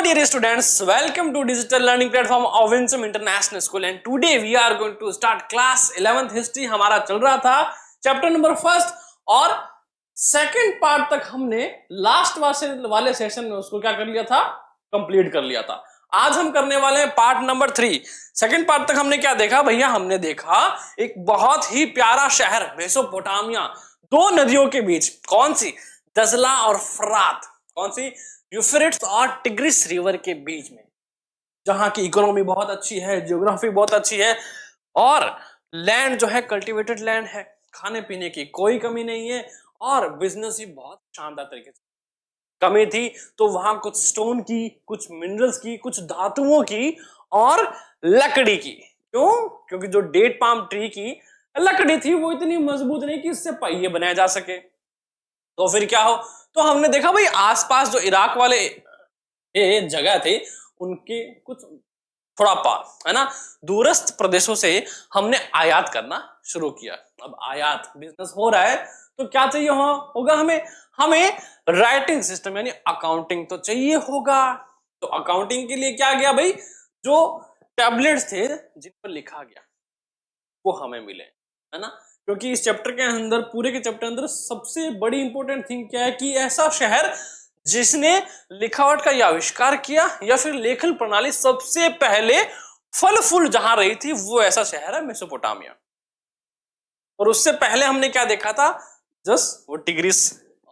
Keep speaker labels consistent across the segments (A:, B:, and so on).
A: dear students, welcome to digital learning platform of Winsome International School and today we are going to start class 11th history। हमारा चल रहा था chapter number first और second part तक हमने last वाले session में उसको क्या कर लिया था, कंप्लीट कर लिया था। आज हम करने वाले हैं पार्ट नंबर 3। सेकंड पार्ट तक हमने क्या देखा भैया, हमने देखा एक बहुत ही प्यारा शहर मेसोपोटामिया, दो नदियों के बीच, कौन सी, दजला और फरात, कौन सी, यूफ्रेट्स और टिग्रिस रिवर के बीच में, जहां की इकोनॉमी बहुत अच्छी है, ज्योग्राफी बहुत अच्छी है और लैंड जो है कल्टीवेटेड लैंड है, खाने पीने की कोई कमी नहीं है और बिजनेस भी बहुत शानदार तरीके से। कमी थी तो वहां कुछ स्टोन की, कुछ मिनरल्स की, कुछ धातुओं की और लकड़ी की। क्यों? क्योंकि जो डेट पाम ट्री की लकड़ी थी वो इतनी मजबूत नहीं कि इससे पहिए बनाए जा सके। तो फिर क्या हो, तो हमने देखा भाई आसपास जो इराक वाले जगह थे उनके कुछ थोड़ा पार है ना, दूरस्थ प्रदेशों से हमने आयात करना शुरू किया। अब आयात बिजनेस हो रहा है तो क्या चाहिए होगा हमें राइटिंग सिस्टम यानी अकाउंटिंग तो चाहिए होगा। तो अकाउंटिंग के लिए क्या गया भाई, जो टैबलेट्स थे जिन पर लिखा गया वो हमें मिले, है ना। क्योंकि इस चैप्टर के अंदर, पूरे के चैप्टर अंदर सबसे बड़ी इंपॉर्टेंट थिंग क्या है कि ऐसा शहर जिसने लिखावट का आविष्कार किया या फिर लेखन प्रणाली सबसे पहले फल फूल जहां रही थी वो ऐसा शहर है मेसोपोटामिया। और उससे पहले हमने क्या देखा था, जस्ट वो टिग्रिस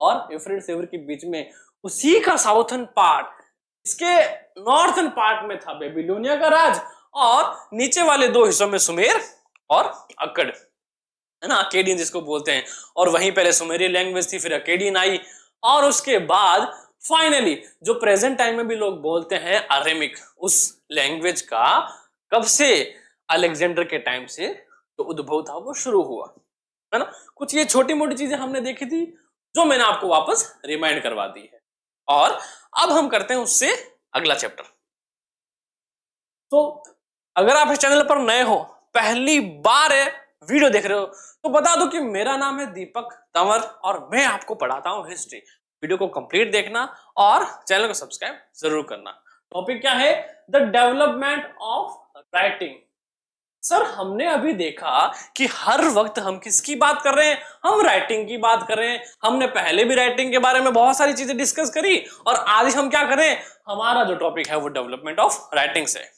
A: और यूफ्रेट्स रिवर के बीच में उसी का साउथर्न पार्ट, इसके नॉर्थर्न पार्ट में था बेबीलोनिया का राज और नीचे वाले दो हिस्सों में सुमेर और अक्कड़, है ना, अकेडियन जिसको बोलते हैं। और वहीं पहले सुमेरियन लैंग्वेज थी, फिर अकेडियन आई और उसके बाद फाइनली जो प्रेजेंट टाइम में भी लोग बोलते हैं अरेमिक, उस लैंग्वेज का कब से, अलेक्जेंडर के टाइम से तो उद्भव था, वो शुरू हुआ, है ना। कुछ ये छोटी मोटी चीजें हमने देखी थी जो मैंने आपको वापस रिमाइंड करवा दी है और अब हम करते हैं उससे अगला चैप्टर। तो अगर आप इस चैनल पर नए हो, पहली बार वीडियो देख रहे हो, तो बता दो कि मेरा नाम है दीपक तंवर और मैं आपको पढ़ाता हूं हिस्ट्री। वीडियो को कंप्लीट देखना और चैनल को सब्सक्राइब जरूर करना। टॉपिक क्या है, the development of writing. Sir हमने अभी देखा कि हर वक्त हम किसकी बात कर रहे हैं, हम राइटिंग की बात कर रहे हैं। हमने पहले भी राइटिंग के बारे में बहुत सारी चीजें डिस्कस करी और आज हम क्या करें, हमारा जो टॉपिक है वो डेवलपमेंट ऑफ राइटिंग से।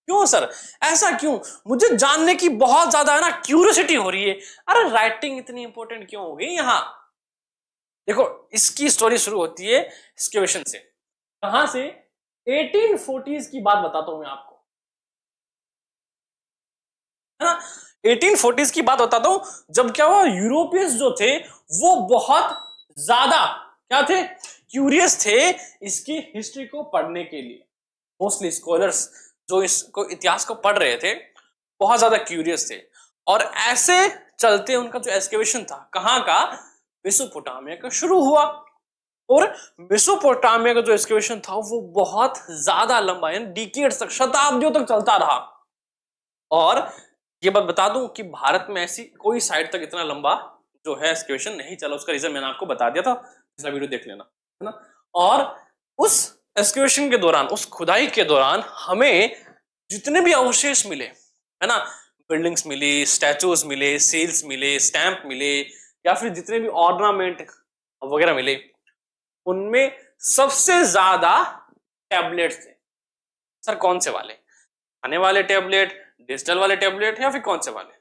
A: क्यों सर, ऐसा क्यों? मुझे जानने की बहुत ज्यादा है ना क्यूरियोसिटी हो रही है। अरे राइटिंग इतनी इंपॉर्टेंट क्यों हो गई यहां? देखो इसकी स्टोरी शुरू होती है एक्सकेवेशन से। कहां से? 1840s की बात बताता हूं मैं आपको, है ना। 1840s की बात बताता हूं, जब क्या हुआ, यूरोपियंस जो थे वो बहुत ज्यादा क्या थे, क्यूरियस थे इसकी हिस्ट्री को पढ़ने के लिए। मोस्टली स्कॉलर्स जो इसको, इतिहास को पढ़ रहे थे, बहुत ज्यादा क्यूरियस थे और ऐसे चलते उनका जो एक्सकेवेशन था, कहां का, मेसोपोटामिया का शुरू हुआ। और मेसोपोटामिया का जो एक्सकेवेशन था वो बहुत ज्यादा लंबा, यानी डिकेड्स तक, शताब्दियों तक चलता रहा। और ये बात बता दूं कि भारत में ऐसी कोई साइड तक इतना लंबा जो है एक्सकेवेशन नहीं चला। उसका रीजन मैंने आपको बता दिया था, पिछला वीडियो देख लेना, है ना। और उस एक्सकेवेशन के दौरान, उस खुदाई के दौरान हमें जितने भी अवशेष मिले, है ना, बिल्डिंग्स मिली, स्टैचूज मिले, सील्स मिले, स्टैंप मिले या फिर जितने भी ऑर्नामेंट वगैरह मिले, उनमें सबसे ज्यादा टैबलेट्स थे। सर कौन से वाले? खाने वाले टैबलेट, डिजिटल वाले टैबलेट या फिर कौन से वाले?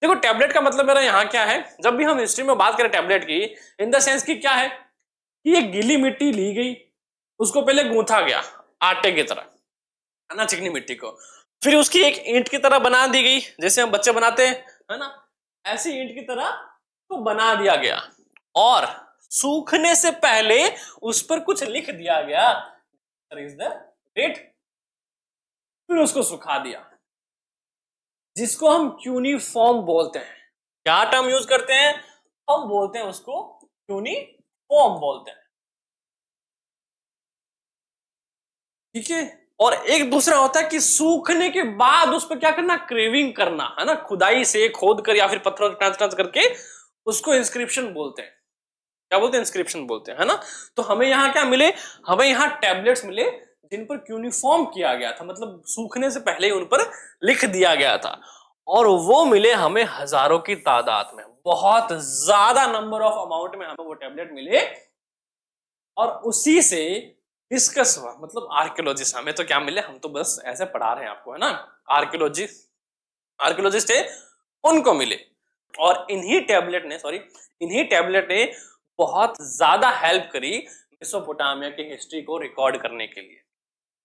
A: देखो टैबलेट का मतलब मेरा यहाँ क्या है, जब भी हम हिस्ट्री में बात करें टैबलेट की, इन द सेंस की क्या है कि ये गीली मिट्टी ली गई, उसको पहले गूंथा गया आटे की तरह, है ना, चिकनी मिट्टी को, फिर उसकी एक ईंट की तरह बना दी गई, जैसे हम बच्चे बनाते हैं, है ना, ऐसी ईंट की तरह तो बना दिया गया और सूखने से पहले उस पर कुछ लिख दिया गया, डेट, फिर उसको सुखा दिया, जिसको हम क्यूनीफॉर्म बोलते हैं। क्या टर्म यूज करते हैं हम? बोलते हैं उसको क्यूनीफॉर्म बोलते हैं, ठीक है। और एक दूसरा होता है कि सूखने के बाद उस पर क्या करना, क्रेविंग करना, है ना, खुदाई से खोद कर या फिर पत्थरों ट्रांस करके उसको इंस्क्रिप्शन बोलते हैं। क्या बोलते हैं? इंस्क्रिप्शन बोलते हैं, है ना। तो हमें यहाँ क्या मिले, हमें यहाँ टैबलेट्स मिले जिन पर क्यूनिफॉर्म किया गया था, मतलब सूखने से पहले ही उन पर लिख दिया गया था, और वो मिले हमें हजारों की तादाद में, बहुत ज्यादा नंबर ऑफ अमाउंट में हमें वो टैबलेट मिले। और उसी से डिस्कस हुआ, मतलब आर्कियोलॉजिस्ट, हमें तो क्या मिले, हम तो बस ऐसे पढ़ा रहे हैं आपको, है ना। आर्कियोलॉजिस्ट थे, उनको मिले, और इन्हीं टैबलेट ने बहुत ज्यादा हेल्प करी मेसोपोटामिया की हिस्ट्री को रिकॉर्ड करने के लिए।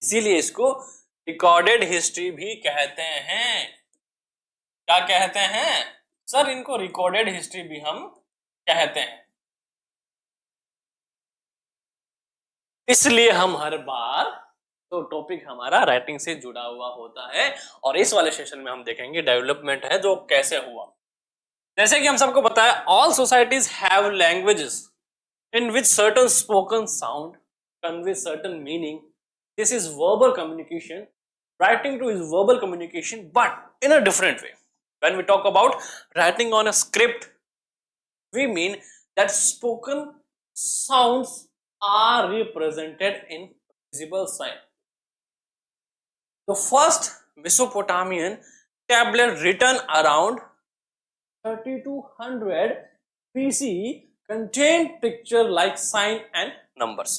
A: इसीलिए इसको रिकॉर्डेड हिस्ट्री भी कहते हैं। क्या कहते हैं सर? इनको रिकॉर्डेड हिस्ट्री भी हम कहते हैं। इसलिए हम हर बार, तो टॉपिक हमारा राइटिंग से जुड़ा हुआ होता है, और इस वाले सेशन में हम देखेंगे डेवलपमेंट है जो कैसे हुआ। जैसे कि हम सबको पता है, all societies have languages in which certain spoken sound convey certain meaning. This is verbal communication. Writing too is verbal communication, but in a different way. When we talk about writing on a script, we mean that spoken sounds are represented in visible sign. The first Mesopotamian tablet written around 3200 BC contained picture like sign and numbers.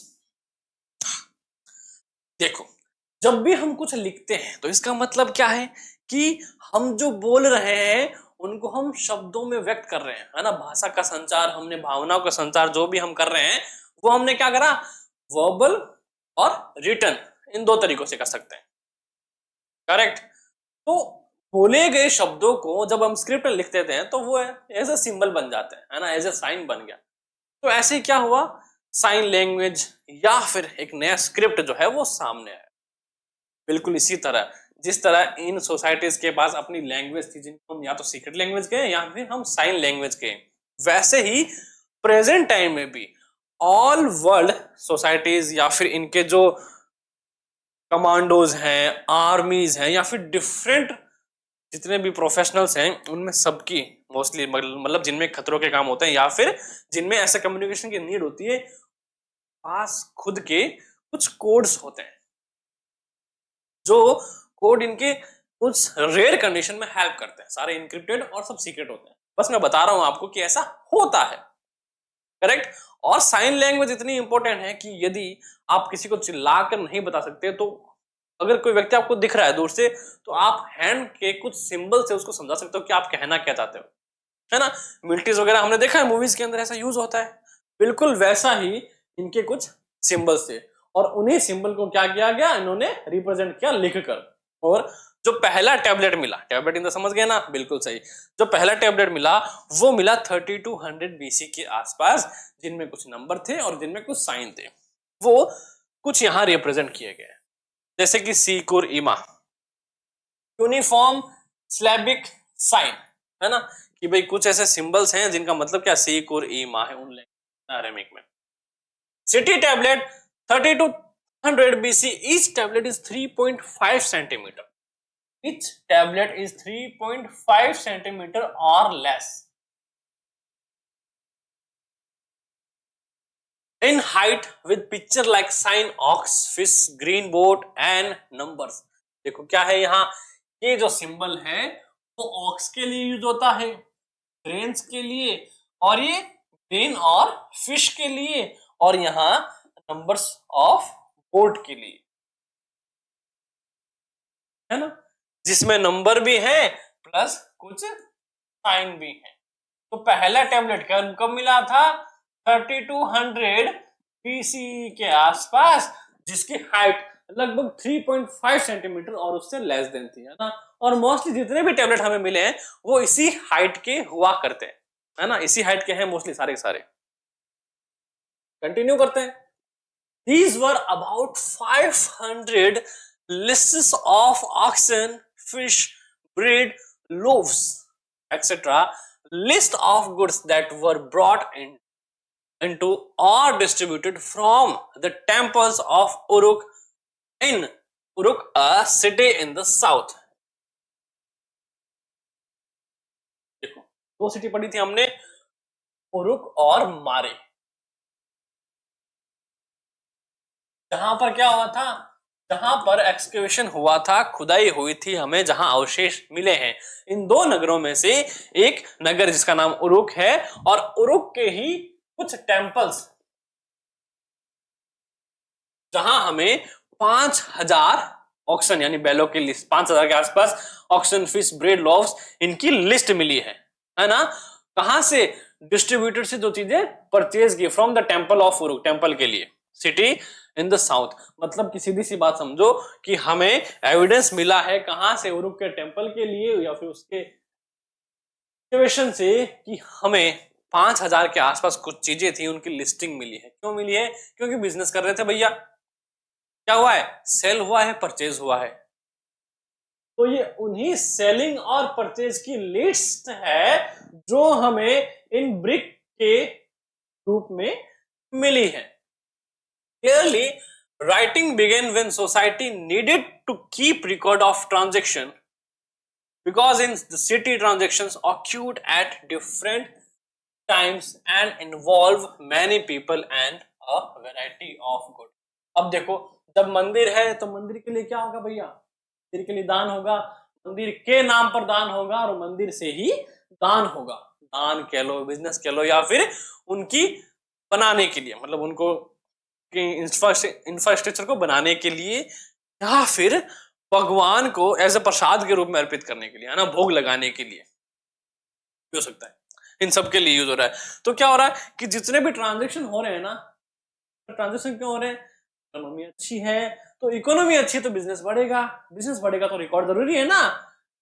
A: देखो, जब भी हम कुछ लिखते हैं तो इसका मतलब क्या है कि हम जो बोल रहे हैं उनको हम शब्दों में व्यक्त कर रहे हैं, है ना। भाषा का संचार, हमने भावनाओं का संचार जो भी हम कर रहे हैं वो हमने क्या करा, वर्बल और रिटन, इन दो तरीकों से कर सकते हैं, करेक्ट। तो बोले गए शब्दों को जब हम स्क्रिप्ट में लिख देते हैं तो वो एज ए सिंबल बन जाते हैं, है ना, एज ए साइन बन गया। तो ऐसे क्या हुआ, साइन लैंग्वेज या फिर एक नया स्क्रिप्ट जो है वो सामने आया। बिल्कुल इसी तरह जिस तरह इन सोसाइटीज के पास अपनी लैंग्वेज थी, जिनको हम या तो सीक्रेट लैंग्वेज कहें या फिर हम साइन लैंग्वेज कहें, वैसे ही प्रेजेंट टाइम में भी ऑल वर्ल्ड सोसाइटीज या फिर इनके जो कमांडोज हैं, आर्मीज हैं, या फिर डिफरेंट जितने भी प्रोफेशनल्स हैं, उनमें सबकी मोस्टली, मतलब जिनमें खतरों के काम होते हैं या फिर जिनमें ऐसे कम्युनिकेशन की नीड होती है, पास खुद के कुछ कोड्स होते हैं, जो कोड इनके कुछ रेयर कंडीशन में हेल्प करते हैं। सारे इनक्रिप्टेड और सब सीक्रेट होते हैं, बस मैं बता रहा हूं आपको कि ऐसा होता है, करेक्ट। और साइन लैंग्वेज इतनी इंपॉर्टेंट है कि यदि आप किसी को चिल्लाकर नहीं बता सकते, तो अगर कोई व्यक्ति आपको दिख रहा है दूर से, तो आप हैंड के कुछ सिंबल से उसको समझा सकते हो कि आप कहना क्या चाहते हो, है ना। मिलिट्रीज वगैरह हमने देखा है, मूवीज के अंदर ऐसा यूज होता है। बिल्कुल वैसा ही इनके कुछ सिंबल्स थे, और उन्हीं सिंबल को क्या किया गया, इन्होंने रिप्रेजेंट किया लिखकर। और जो पहला टैबलेट मिला, टैबलेट इन द समझ गए ना, बिल्कुल सही। जो पहला टैबलेट मिला वो मिला 3200 BC के आसपास, जिनमें कुछ नंबर थे और जिनमें कुछ साइन थे, वो कुछ यहां रिप्रेजेंट किए गए, जैसे कि सीकुर इमा, यूनिफॉर्म स्लैबिक साइन, है ना, कि भाई कुछ ऐसे सिंबल्स हैं जिनका मतलब क्या, सीकुर इमा है उन अरेमिक में। City tablet 3200 BC, each tablet is 3.5 centimeter. Each tablet is 3.5 centimeter or less in height, with picture like sign, ox, fish, green boat and numbers. देखो क्या है यहाँ, ये जो सिंबल है वो ऑक्स के लिए यूज होता है, ग्रेन्स के लिए, और ये ग्रेन और फिश के लिए, और यहाँ नंबर्स ऑफ बोट के लिए, है ना, जिसमें नंबर भी है प्लस कुछ साइन भी है। तो पहला टैबलेट कब मिला था, 3200 BC के आसपास, जिसकी हाइट लगभग 3.5 सेंटीमीटर और उससे लेस देन थी, है ना। और मोस्टली जितने भी टैबलेट हमें मिले हैं वो इसी हाइट के हुआ करते हैं, है ना, इसी हाइट के हैं मोस्टली सारे के सारे। कंटिन्यू करते हैं। These were about 500 lists of oxen, fish, bread, loaves, etc. List of goods that were brought into or distributed from the temples of Uruk in Uruk, a city in the south. देखो, दो city पढ़ी थी हमने, Uruk और मारे। जहां पर क्या हुआ था, जहां पर एक्सकेवेशन हुआ था, खुदाई हुई थी, हमें जहां अवशेष मिले हैं, इन दो नगरों में से एक नगर जिसका नाम उरुक है, और उरुक के ही कुछ टेम्पल्स जहां हमें 5000 ऑक्सन यानी बैलों की लिस्ट, 5000 के आसपास ऑक्सन, फिश, ब्रेड, लॉव्स, इनकी लिस्ट मिली है ना। कहां से? डिस्ट्रीब्यूटर से जो चीजें परचेज की from the temple of Uruk, temple के लिए, सिटी इन द साउथ। मतलब कि सीधी सी बात समझो कि हमें एविडेंस मिला है कहां से? उरुक के टेम्पल के लिए या फिर उसके से कि हमें 5000 के आसपास कुछ चीजें थी, उनकी लिस्टिंग मिली है। क्यों मिली है? क्योंकि बिजनेस कर रहे थे भैया। क्या हुआ है? सेल हुआ है, परचेज हुआ है। तो ये उन्हीं सेलिंग और परचेज की लिस्ट है जो हमें इन ब्रिक के रूप में मिली है। Clearly writing began when society needed to keep record of transaction because in the city transactions occurred at different times and involve many people and a variety of good। अब देखो, जब मंदिर है तो मंदिर के लिए क्या होगा भैया? मंदिर के लिए दान होगा, मंदिर के नाम पर दान होगा और मंदिर से ही दान होगा। दान कह लो, बिजनेस कह लो, या फिर उनकी बनाने के लिए, मतलब उनको इंफ्रास्ट्रक्चर को बनाने के लिए, या फिर भगवान को एज ए प्रसाद के रूप में अर्पित करने के लिए, है ना, भोग लगाने के लिए हो सकता है। इन सब के लिए यूज हो रहा है। तो क्या हो रहा है कि जितने भी ट्रांजेक्शन हो रहे हैं ना, ट्रांजेक्शन क्यों हो रहे हैं? इकोनॉमी अच्छी है तो, इकोनॉमी अच्छी है तो बिजनेस बढ़ेगा, बिजनेस बढ़ेगा तो रिकॉर्ड जरूरी है ना।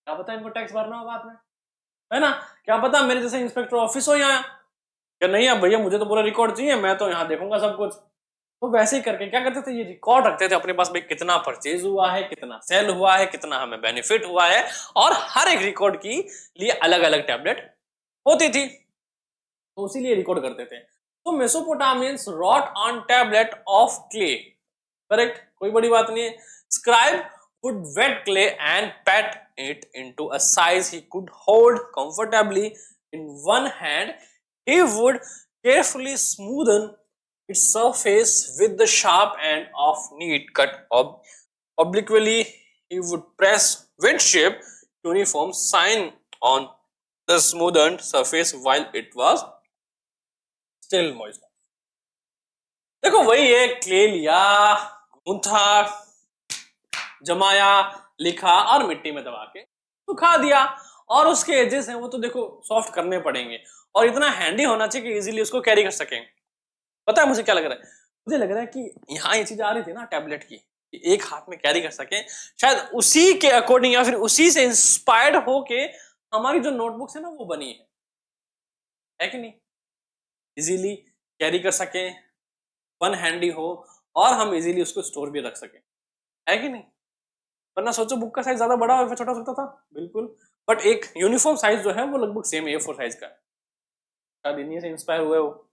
A: क्या पता इनको टैक्स भरना हो बाद में, है ना। क्या पता मेरे जैसे इंस्पेक्टर ऑफिस हो यहाँ, क्या नहीं है भैया मुझे तो पूरा रिकॉर्ड चाहिए, मैं तो यहाँ देखूंगा सब कुछ। तो वैसे ही करके क्या करते थे, ये रिकॉर्ड रखते थे अपने पास, भाई कितना परचेज हुआ है, कितना सेल हुआ है, कितना हमें बेनिफिट हुआ है, और हर एक रिकॉर्ड की लिए अलग अलग टैबलेट होती थी, तो इसीलिए रिकॉर्ड करते थे। तो Mesopotamians wrote on tablet of clay, correct, कोई बड़ी बात नहीं है। Scribe would wet clay and pat it into a size he could hold comfortably in one hand. He would carefully smoothen its surface with the sharp end of neat cut obliquely. He would press wedge-shaped uniform sign on the smoothened surface while it was still moist. देखो वही है, clay लिया, गूंथा, जमाया, लिखा और मिट्टी में दबा के सुखा दिया, और उसके एजेस हैं वो तो देखो सॉफ्ट करने पड़ेंगे, और इतना हैंडी होना चाहिए कि इजीली उसको कैरी कर सकें। पता है मुझे क्या लग रहा है? मुझे लग रहा है कि यहाँ ये चीज आ रही थी ना टैबलेट की, एक हाथ में कैरी कर सके, शायद उसी के अकॉर्डिंग या फिर उसी से इंस्पायर्ड होके हमारी जो नोटबुक्स है ना वो बनी है कि नहीं? इजीली कैरी कर सके, वन हैंडी हो, और हम इजीली उसको स्टोर भी रख सके, है कि नहीं? वरना सोचो बुक का साइज ज्यादा बड़ा और छोटा सकता था, बिल्कुल, बट एक यूनिफॉर्म साइज जो है वो लगभग सेम A4 साइज का है, शायद इन्हीं से इंस्पायर हुए हो।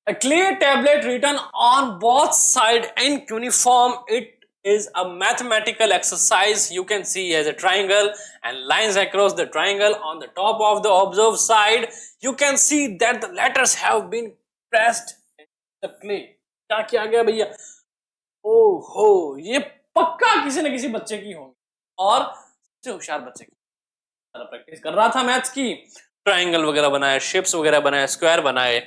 A: A clay tablet written on both sides in cuneiform, it is a mathematical exercise. You can see as a triangle and lines across the triangle on the top of the observed side. You can see that the letters have been pressed in the clay. क्या किया गया भैया? ओहो, ये पक्का किसी न किसी बच्चे की होंगी, और सबसे होशियार बच्चे की। प्रैक्टिस कर रहा था मैथ्स की, ट्राइंगल वगैरह बनाए, शेप्स वगैरह बनाए, स्क्वायर बनाए,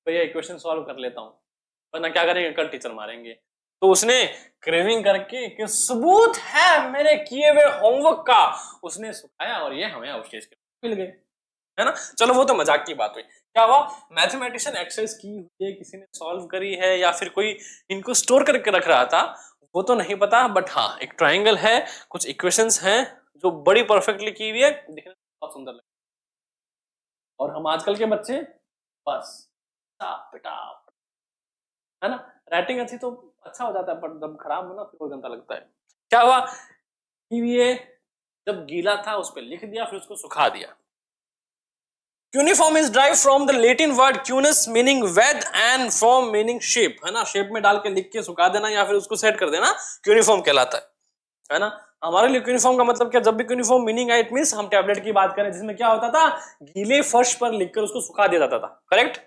A: भैया इक्वेशन सॉल्व कर लेता हूँ, वरना क्या करेंगे, कल टीचर मारेंगे। तो उसने क्रेविंग करके कि सबूत है मेरे किए हुए होमवर्क का, उसने सुखाया और ये हमें अवशेष मिल गए, है ना। चलो वो तो मजाक की बात हुई। क्या हुआ? मैथमेटिशियन एक्सरसाइज की हुई है, किसी ने सॉल्व करी है, या फिर कोई इनको स्टोर करके रख रहा था, वो तो नहीं पता, बट हाँ एक ट्राइंगल है, कुछ इक्वेशंस हैं जो बड़ी परफेक्टली की हुई है, दिखने में बहुत सुंदर लगता है। और हम आजकल के बच्चे बस पिटा, है ना, राइटिंग अच्छी तो अच्छा हो जाता है, पर जब खराब हो ना फिर गंदा लगता है। क्या हुआ कि ये जब गीला था उस पर लिख दिया, फिर उसको सुखा दिया। Cuneiform is derived from the Latin word cunus meaning wedge and form meaning shape, है ना, शेप में डाल के लिख के सुखा देना या फिर उसको सेट कर देना क्यूनिफॉर्म कहलाता है ना। हमारे लिए क्यूनिफॉर्म का मतलब क्या? जब भी क्यूनिफॉर्म मीनिंग है इट मींस हम टैबलेट की बात करें जिसमें क्या होता था, गीले फर्श पर लिखकर उसको सुखा दिया जाता था, correct.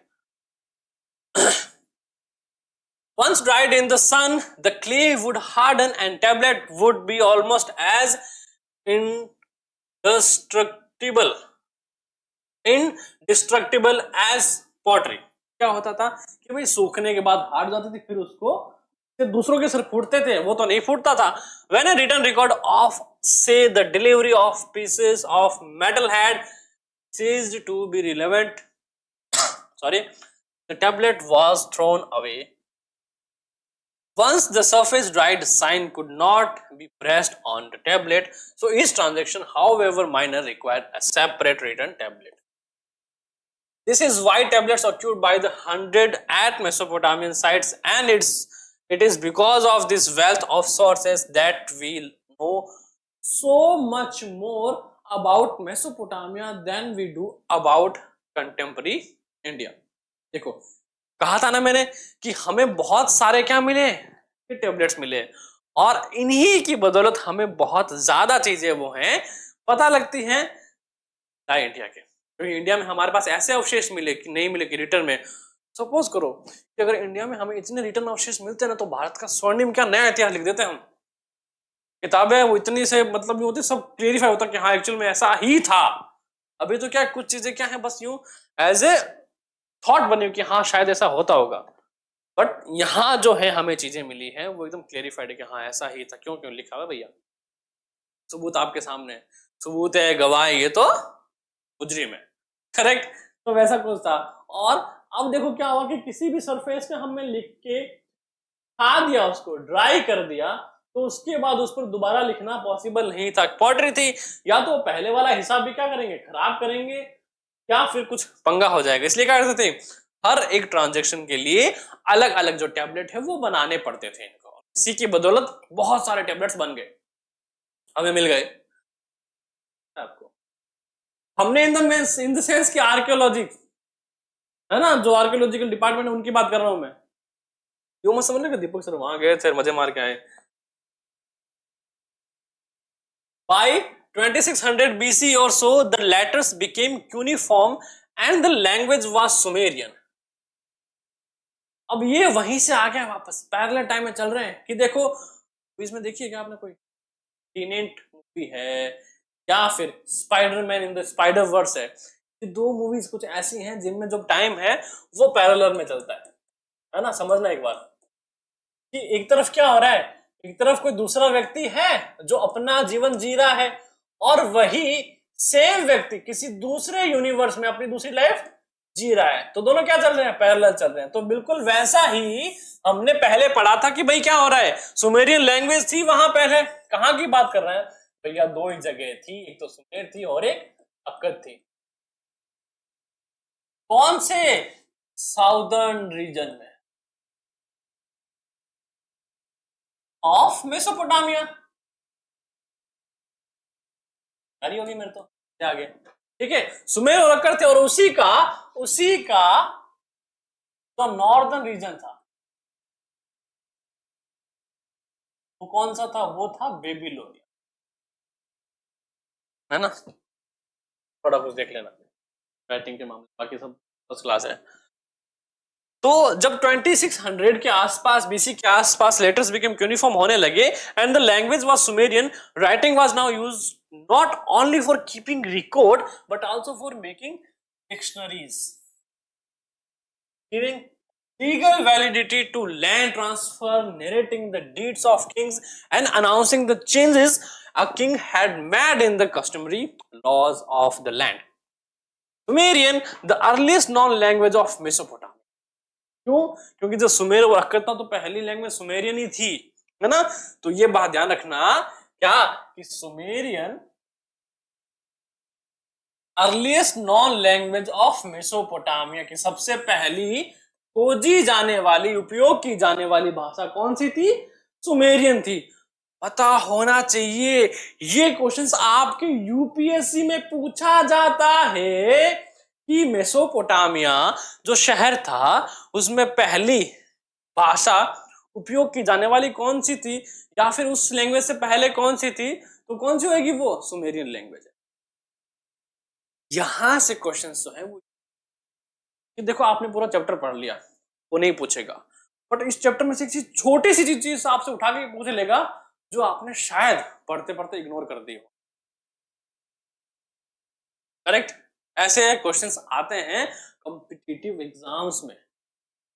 A: Once dried in the sun, the clay would harden and tablet would be almost as indestructible indestructible as pottery. क्या होता था कि भाई सूखने के बाद हार्ड जाती थी, फिर उसको फिर दूसरों के सिर फूटते थे, वो तो नहीं फूटता था. When a written record of say the delivery of pieces of metal had ceased to be relevant, sorry, the tablet was thrown away. Once the surface dried, sign could not be pressed on the tablet, so each transaction, however minor, required a separate written tablet. This is why tablets occurred by the hundred at Mesopotamian sites, and it is because of this wealth of sources that we know so much more about Mesopotamia than we do about contemporary India. देखो, कहा था ना मैंने कि हमें बहुत सारे क्या मिले, टेबलेट्स मिले, और इन्हीं की बदौलत हमें बहुत ज्यादा चीजें वो हैं पता लगती हैं इंडिया के. क्योंकि इंडिया में हमारे पास ऐसे अवशेष मिले कि नहीं मिले कि रिटर्न में. सपोज करो कि अगर इंडिया में हमें इतने रिटर्न अवशेष मिलते ना, तो भारत का स्वर्णिम क्या नया इतिहास लिख देते हम. किताबें वो इतनी से मतलब यूं होती, सब क्लियरिफाई होता कि हाँ एक्चुअल में ऐसा ही था. अभी तो क्या कुछ चीजें क्या है, बस यूं एज ए थॉट बनी कि हाँ शायद ऐसा होता होगा, बट यहां जो है हमें चीजें मिली हैं वो एकदम क्लेरिफाइड है कि हाँ ऐसा ही था. क्यों क्यों लिखा हुआ भैया, सबूत आपके सामने, सबूत है, गवाह है, ये तो मुजरिम है. करेक्ट. तो वैसा कुछ था. और अब देखो क्या हुआ कि किसी भी सरफेस पे हमने लिख के खा दिया, उसको ड्राई कर दिया, तो उसके बाद उस पर दोबारा लिखना पॉसिबल नहीं था. पॉटरी थी, या तो पहले वाला हिसाब भी क्या करेंगे, खराब करेंगे, या फिर कुछ पंगा हो जाएगा. इसलिए क्या करते थे, हर एक ट्रांजैक्शन के लिए अलग अलग जो टैबलेट है वो बनाने पड़ते थे इनको. इसी की बदौलत बहुत सारे टैबलेट्स बन गए, हमें मिल गए. आपको हमने इन द सेंस की आर्कियोलॉजी है ना, जो आर्कियोलॉजिकल डिपार्टमेंट है उनकी बात कर रहा हूं मैं. यो मत समझ लेगा दीपक सर वहां गए थे मजे मार के आए. By 2600 BC or so, the letters became cuneiform and the language was Sumerian. अब ये वहीं से आ गया वापस, पैरेलल टाइम में चल रहे हैं. कि देखो इसमें देखिए क्या आपने कोई टीनेंट मूवी है या फिर Spiderman in the spider verse ये दो मूवीज कुछ ऐसी हैं जिनमें जो टाइम है वो पैरेलल में चलता है ना. समझना एक बार कि एक तरफ क्या हो रहा है, एक तरफ कोई दूसरा व्यक्ति है जो अपना जीवन जी रहा है, और वही सेम व्यक्ति किसी दूसरे यूनिवर्स में अपनी दूसरी लाइफ जी रहा है. तो दोनों क्या चल रहे हैं, पैरेलल चल रहे हैं. तो बिल्कुल वैसा ही हमने पहले पढ़ा था कि भाई क्या हो रहा है, सुमेरियन लैंग्वेज थी वहां पहले. कहां की बात कर रहे हैं भैया, दो ही जगह थी, एक तो सुमेर थी और एक अक्कद थी. कौन से, साउदर्न रीजन में ऑफ मेसोपोटामिया. आ रही होगी मेरे तो आगे. ठीक है, सुमेर और अक्कद थे, और उसी का जो नॉर्दर्न रीजन था वो कौन सा था, वो था बेबीलोनिया, है ना. थोड़ा कुछ देख लेना राइटिंग के मामले, बाकी सब फर्स्ट क्लास है. तो जब 2600 के आसपास बीसी के आसपास लेटर्स बिकेम यूनिफॉर्म होने लगे and the language was Sumerian, writing was now used not only for keeping record but also for making dictionaries, giving legal validity to land transfer, narrating the deeds of kings and announcing the changes a king had made in the customary laws of the land. Sumerian, the earliest known language of Mesopotamia. क्यों? क्योंकि जो सुमेर और Akkad था तो पहली language Sumerian ही थी, है ना. तो ये बात ध्यान रखना क्या कि Sumerian earliest non language of Mesopotamia की सबसे पहली खोजी जाने वाली, उपयोग की जाने वाली भाषा कौन सी थी, सुमेरियन थी. पता होना चाहिए, ये क्वेश्चंस आपके यूपीएससी में पूछा जाता है कि मेसोपोटामिया जो शहर था उसमें पहली भाषा उपयोग की जाने वाली कौन सी थी, या फिर उस लैंग्वेज से पहले कौन सी थी, तो कौन सी होगी, वो सुमेरियन लैंग्वेज है. यहां से क्वेश्चंस जो है वो, देखो आपने पूरा चैप्टर पढ़ लिया, वो नहीं पूछेगा, बट इस चैप्टर में से एक चीज, छोटी सी चीज आपसे उठा के पूछ लेगा जो आपने शायद पढ़ते पढ़ते इग्नोर कर दी हो। करेक्ट? ऐसे क्वेश्चंस आते हैं कॉम्पिटिटिव एग्जाम्स में,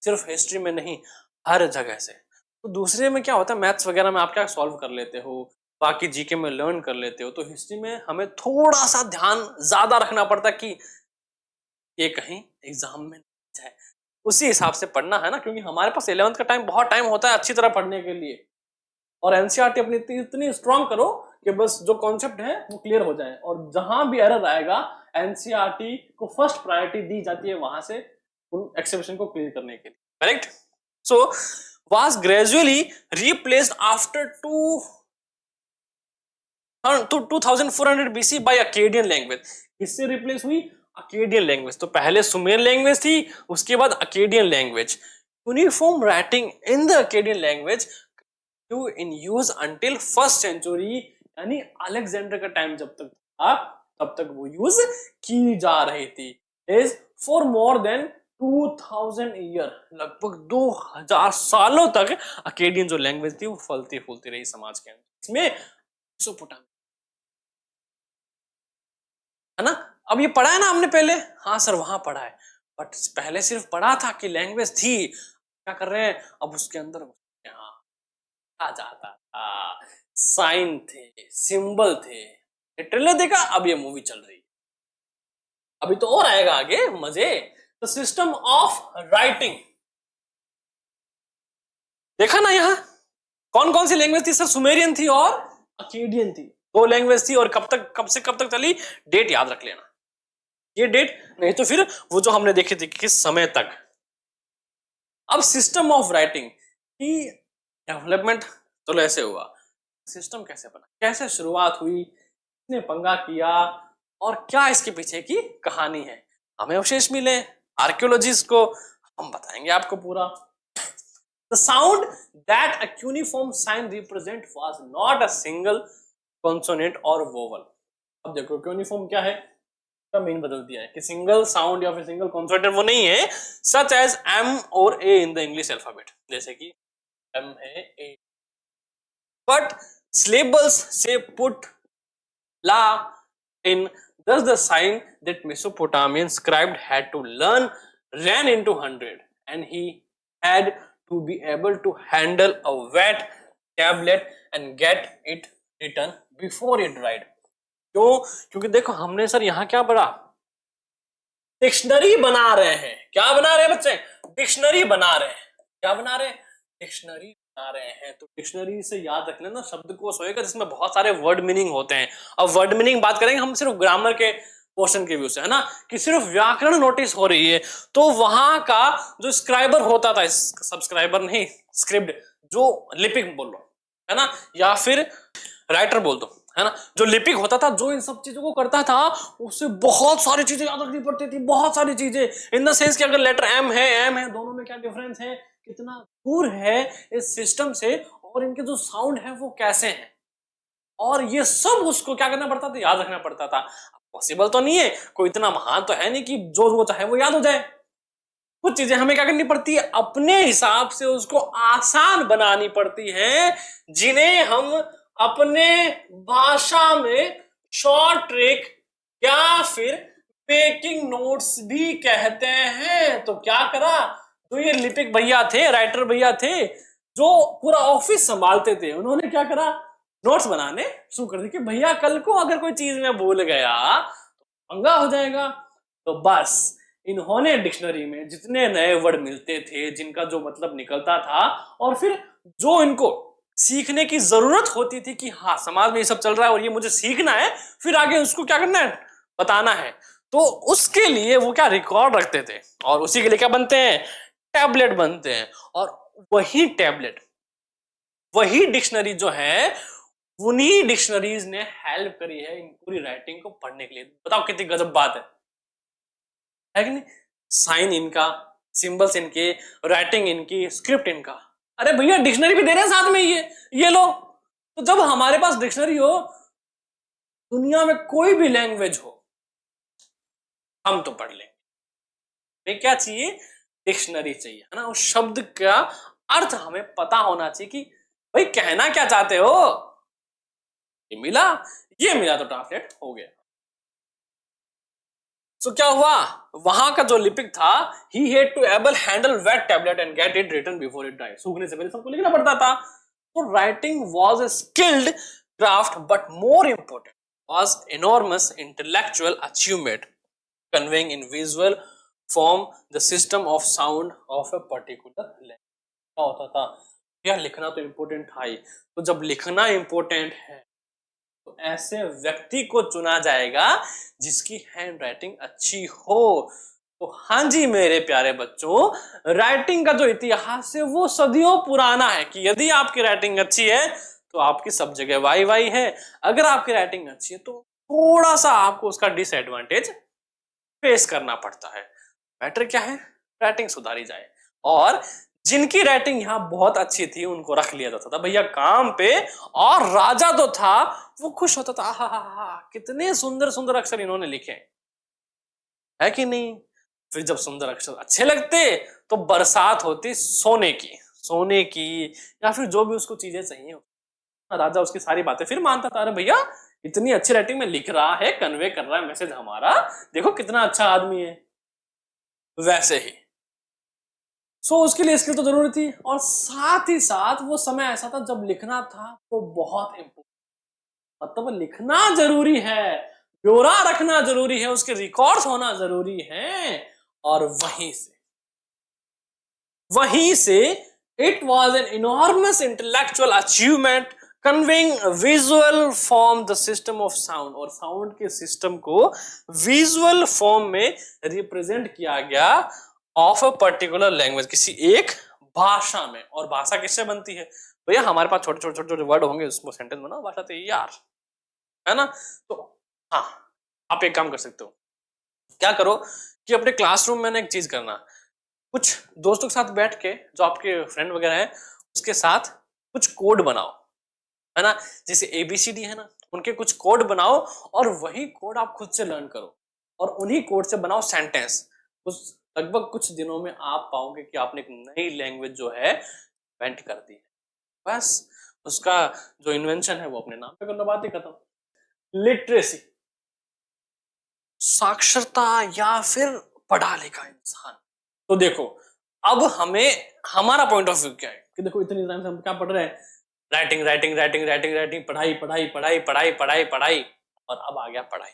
A: सिर्फ हिस्ट्री में नहीं, हर जगह से। तो दूसरे में क्या होता है, मैथ्स वगैरह में आप क्या सॉल्व कर लेते हो, बाकी जीके में लर्न कर लेते हो, तो हिस्ट्री में हमें थोड़ा सा ध्यान ज्यादा रखना पड़ता कि ये कहीं एग्जाम में नहीं जाए। उसी हिसाब से पढ़ना है ना, क्योंकि हमारे पास 11th का टाइम बहुत टाइम होता है अच्छी तरह पढ़ने के लिए। और एनसीईआरटी अपनी इतनी स्ट्रांग करो कि बस जो कॉन्सेप्ट है वो क्लियर हो जाए, और जहां भी एरर आएगा एनसीईआरटी को फर्स्ट प्रायोरिटी दी जाती है वहां से उन एक्सेप्शन को क्लियर करने के लिए। Correct? So was gradually replaced after 2400 BC by Akkadian language. किससे रिप्लेस हुई? Akkadian language. तो पहले सुमेर लैंग्वेज थी, उसके बाद Akkadian language. Uniform writing in the Akkadian language in use until first century, यानी अलेक्जेंडर का टाइम जब तक था तब तक वो यूज की जा रही थी। Is for more than 2000 year, लगभग 2000 सालों तक अकेडियन जो लैंग्वेज थी वो फलती फूलती रही समाज के अंदर। इसमें मेसोपोटामिया है ना। अब ये पढ़ा है ना हमने पहले, हाँ सर वहां पढ़ा है, बट पहले सिर्फ पढ़ा था कि लैंग्वेज थी, क्या कर रहे हैं अब उसके अंदर यहाँ आ जाता था, साइन थे, सिंबल थे। ट्रेलर देखा, अब ये मूवी चल रही है, अभी तो और आएगा आगे मजे। द सिस्टम ऑफ राइटिंग देखा ना, यहाँ कौन कौन सी लैंग्वेज थी सर? सुमेरियन थी और अकेडियन थी, दो लैंग्वेज थी। और कब से कब तक चली, डेट याद रख लेना ये डेट, नहीं तो फिर वो जो हमने देखी थी किस समय तक। अब सिस्टम ऑफ राइटिंग की डेवलपमेंट चलो ऐसे हुआ, सिस्टम कैसे बना, कैसे शुरुआत हुई, किसने पंगा किया, और क्या इसके पीछे की कहानी है, हमें अवशेष मिले, आर्कियोलॉजिस्ट को हम बताएंगे आपको पूरा। The sound that a cuneiform sign represent was not a single consonant or vowel। अब देखो क्यूनिफॉर्म क्या है, का मीन बदल दिया है कि सिंगल साउंड या फिर सिंगल कॉन्सोनेंट वो नहीं है, सच एज एम और A in the English alphabet, जैसे कि एम है ए, बट syllables से पुट ला in, thus the sign that Mesopotamian scribe had to learn ran into 100, and he had to be able to handle a wet tablet and get it written before it dried। क्यों? क्योंकि देखो हमने sir यहाँ क्या पढ़ा, dictionary बना रहे हैं। क्या बना रहे हैं बच्चे? डिक्शनरी बना रहे हैं। क्या बना रहे हैं? डिक्शनरी बना रहे हैं। तो डिक्शनरी से याद रख लेना शब्दकोश होएगा जिसमें बहुत सारे वर्ड मीनिंग होते हैं। अब वर्ड मीनिंग बात करेंगे हम सिर्फ ग्रामर के पोर्शन के व्यू से, है ना, कि सिर्फ व्याकरण नोटिस हो रही है, तो वहां का जो स्क्राइबर होता था, सब्सक्राइबर नहीं, स्क्रिप्ट, जो लिपिक बोल लो, है ना, या फिर राइटर बोल दो, है ना, जो लिपिक होता था, जो इन सब चीजों को करता था, उससे बहुत सारी चीजें याद रखनी पड़ती थी, बहुत सारी चीजें, इन द सेंस कि अगर लेटर एम है, दोनों में क्या डिफरेंस है, कितना दूर है इस सिस्टम से, और इनके जो साउंड है वो कैसे हैं, और ये सब उसको क्या करना पड़ता था, याद रखना पड़ता था। पॉसिबल तो नहीं है, कोई इतना महान तो है नहीं कि जो वो चाहे वो याद हो जाए। कुछ चीजें हमें क्या करनी पड़ती है, अपने हिसाब से उसको आसान बनानी पड़ती है, जिन्हें हम अपने भाषा में शॉर्ट ट्रिक या फिर मेकिंग नोट्स भी कहते हैं। तो क्या करा, तो ये लिपिक भैया थे, राइटर भैया थे, जो पूरा ऑफिस संभालते थे, उन्होंने क्या करा, नोट्स बनाने शुरू कर दिए कि भैया कल को अगर कोई चीज में भूल गया तो पंगा हो जाएगा। तो बस इन्होंने डिक्शनरी में जितने नए वर्ड मिलते थे, जिनका जो मतलब निकलता था, और फिर जो इनको सीखने की जरूरत होती थी कि हाँ समाज में ये सब चल रहा है और ये मुझे सीखना है, फिर आगे उसको क्या करना है, बताना है, तो उसके लिए वो क्या रिकॉर्ड रखते थे, और उसी के लिए क्या बनते हैं, टैबलेट बनते हैं। और वही टैबलेट, वही डिक्शनरी जो है, उन्हीं डिक्शनरीज ने हेल्प करी है इन पूरी राइटिंग को पढ़ने के लिए। बताओ कितनी गजब बात है कि नहीं? साइन इनका, सिंबल्स इनके, राइटिंग इनकी, स्क्रिप्ट इनका। अरे भैया डिक्शनरी भी दे रहे हैं साथ में, ये लो। तो जब हमारे पास डिक्शनरी हो, दुनिया में कोई भी लैंग्वेज हो, हम तो पढ़ लेंगे। क्या चाहिए, डिक्शनरी चाहिए, है ना, उस शब्द का अर्थ हमें पता होना चाहिए कि भाई कहना क्या चाहते हो। ये मिला, ये मिला तो ट्रांसलेट हो गया। सो क्या हुआ, वहां का जो लिपिक था, he had to able handle wet tablet and get it written before it dry. सूखने से पहले सबको लिखना पड़ता था। तो writing was a skilled craft, but more important was enormous intellectual achievement conveying in visual form the system of sound of a particular language. क्या होता था यार, लिखना तो इंपॉर्टेंट था ही, तो जब लिखना इंपॉर्टेंट है तो ऐसे व्यक्ति को चुना जाएगा जिसकी हैंड राइटिंग अच्छी हो। तो हाँ जी मेरे प्यारे बच्चों, राइटिंग का जो इतिहास है वो सदियों पुराना है कि यदि आपकी राइटिंग अच्छी है तो आपकी सब जगह वाई वाई है। अगर आपकी राइटिंग अच्छी है तो थोड़ा सा आपको उसका डिसएडवांटेज फेस करना पड़ता है। मैटर क्या है, राइटिंग सुधारी जाए। और जिनकी राइटिंग यहाँ बहुत अच्छी थी उनको रख लिया जाता था भैया काम पे, और राजा तो था वो खुश होता था, हा कितने सुंदर सुंदर अक्षर इन्होंने लिखे, है कि नहीं। फिर जब सुंदर अक्षर अच्छे लगते तो बरसात होती सोने की, सोने की, या फिर जो भी उसको चीजें चाहिए, राजा उसकी सारी बातें फिर मानता था। अरे भैया इतनी अच्छी राइटिंग में लिख रहा है, कन्वे कर रहा है मैसेज हमारा, देखो कितना अच्छा आदमी है। वैसे ही उसके लिए स्किल तो जरूरी थी, और साथ ही साथ वो समय ऐसा था जब लिखना था वो बहुत इंपॉर्टेंट, मतलब लिखना जरूरी है, ब्यौरा रखना जरूरी है, उसके रिकॉर्ड्स होना जरूरी है। और वहीं से it was an enormous intellectual achievement conveying visual form the system of sound, और साउंड के सिस्टम को विजुअल फॉर्म में रिप्रेजेंट किया गया ऑफ अ पर्टिकुलर लैंग्वेज, किसी एक भाषा में। और भाषा किससे बनती है भैया, हमारे पास छोटे छोटे छोटे वर्ड होंगे उसको सेंटेंस बनाओ, भाषा तो यार है ना। तो हाँ, आप एक काम कर सकते हो, क्या करो कि अपने क्लासरूम में ना एक चीज करना, कुछ दोस्तों के साथ बैठ के, जो आपके फ्रेंड वगैरह हैं उसके साथ कुछ कोड बनाओ, है ना। जैसे ABCD है ना, उनके कुछ कोड बनाओ और वही कोड आप खुद से लर्न करो और उन्हीं कोड से बनाओ सेंटेंस। उस लगभग कुछ दिनों में आप पाओगे कि आपने एक नई लैंग्वेज जो है इन्वेंट कर दी है। बस उसका जो इन्वेंशन है वो अपने नाम पे करना, बात ही खत्म। लिटरेसी, साक्षरता या फिर पढ़ा लिखा इंसान। तो देखो अब हमें हमारा पॉइंट ऑफ व्यू क्या है कि देखो इतनी टाइम से हम क्या पढ़ रहे हैं, writing writing writing writing writing, पढ़ाई पढ़ाई पढ़ाई पढ़ाई पढ़ाई पढ़ाई, और अब आ गया पढ़ाई।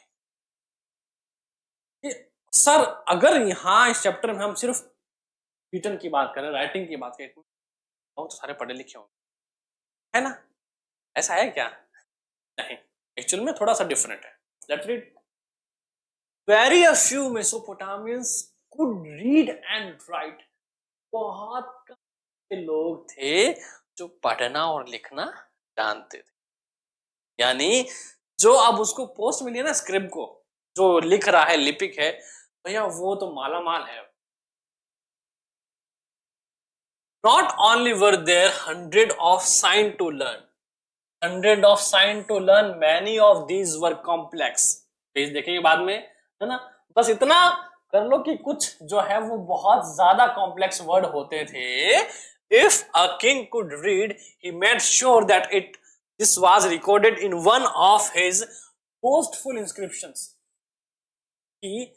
A: सर अगर यहाँ इस चैप्टर में हम सिर्फ रिटन की बात करें, राइटिंग की बात करें, तो सारे पढ़े लिखे होंगे, है ना। ऐसा है क्या? नहीं, एक्चुअल में थोड़ा सा डिफरेंट है। Let's read. Very a few Mesopotamians could read and write. बहुत कम लोग थे जो पढ़ना और लिखना जानते थे। यानी जो अब उसको पोस्ट मिली है ना स्क्रिप्ट को, जो लिख रहा है लिपिक है भैया, वो तो माला माल है। Not only were there hundred of sign to learn, many of these were complex. Page देखेंगे बाद में, है ना। बस इतना कर लो कि कुछ जो है वो बहुत ज्यादा कॉम्प्लेक्स वर्ड होते थे। If a king could read, he made sure that this was recorded in one of his boastful inscriptions. कि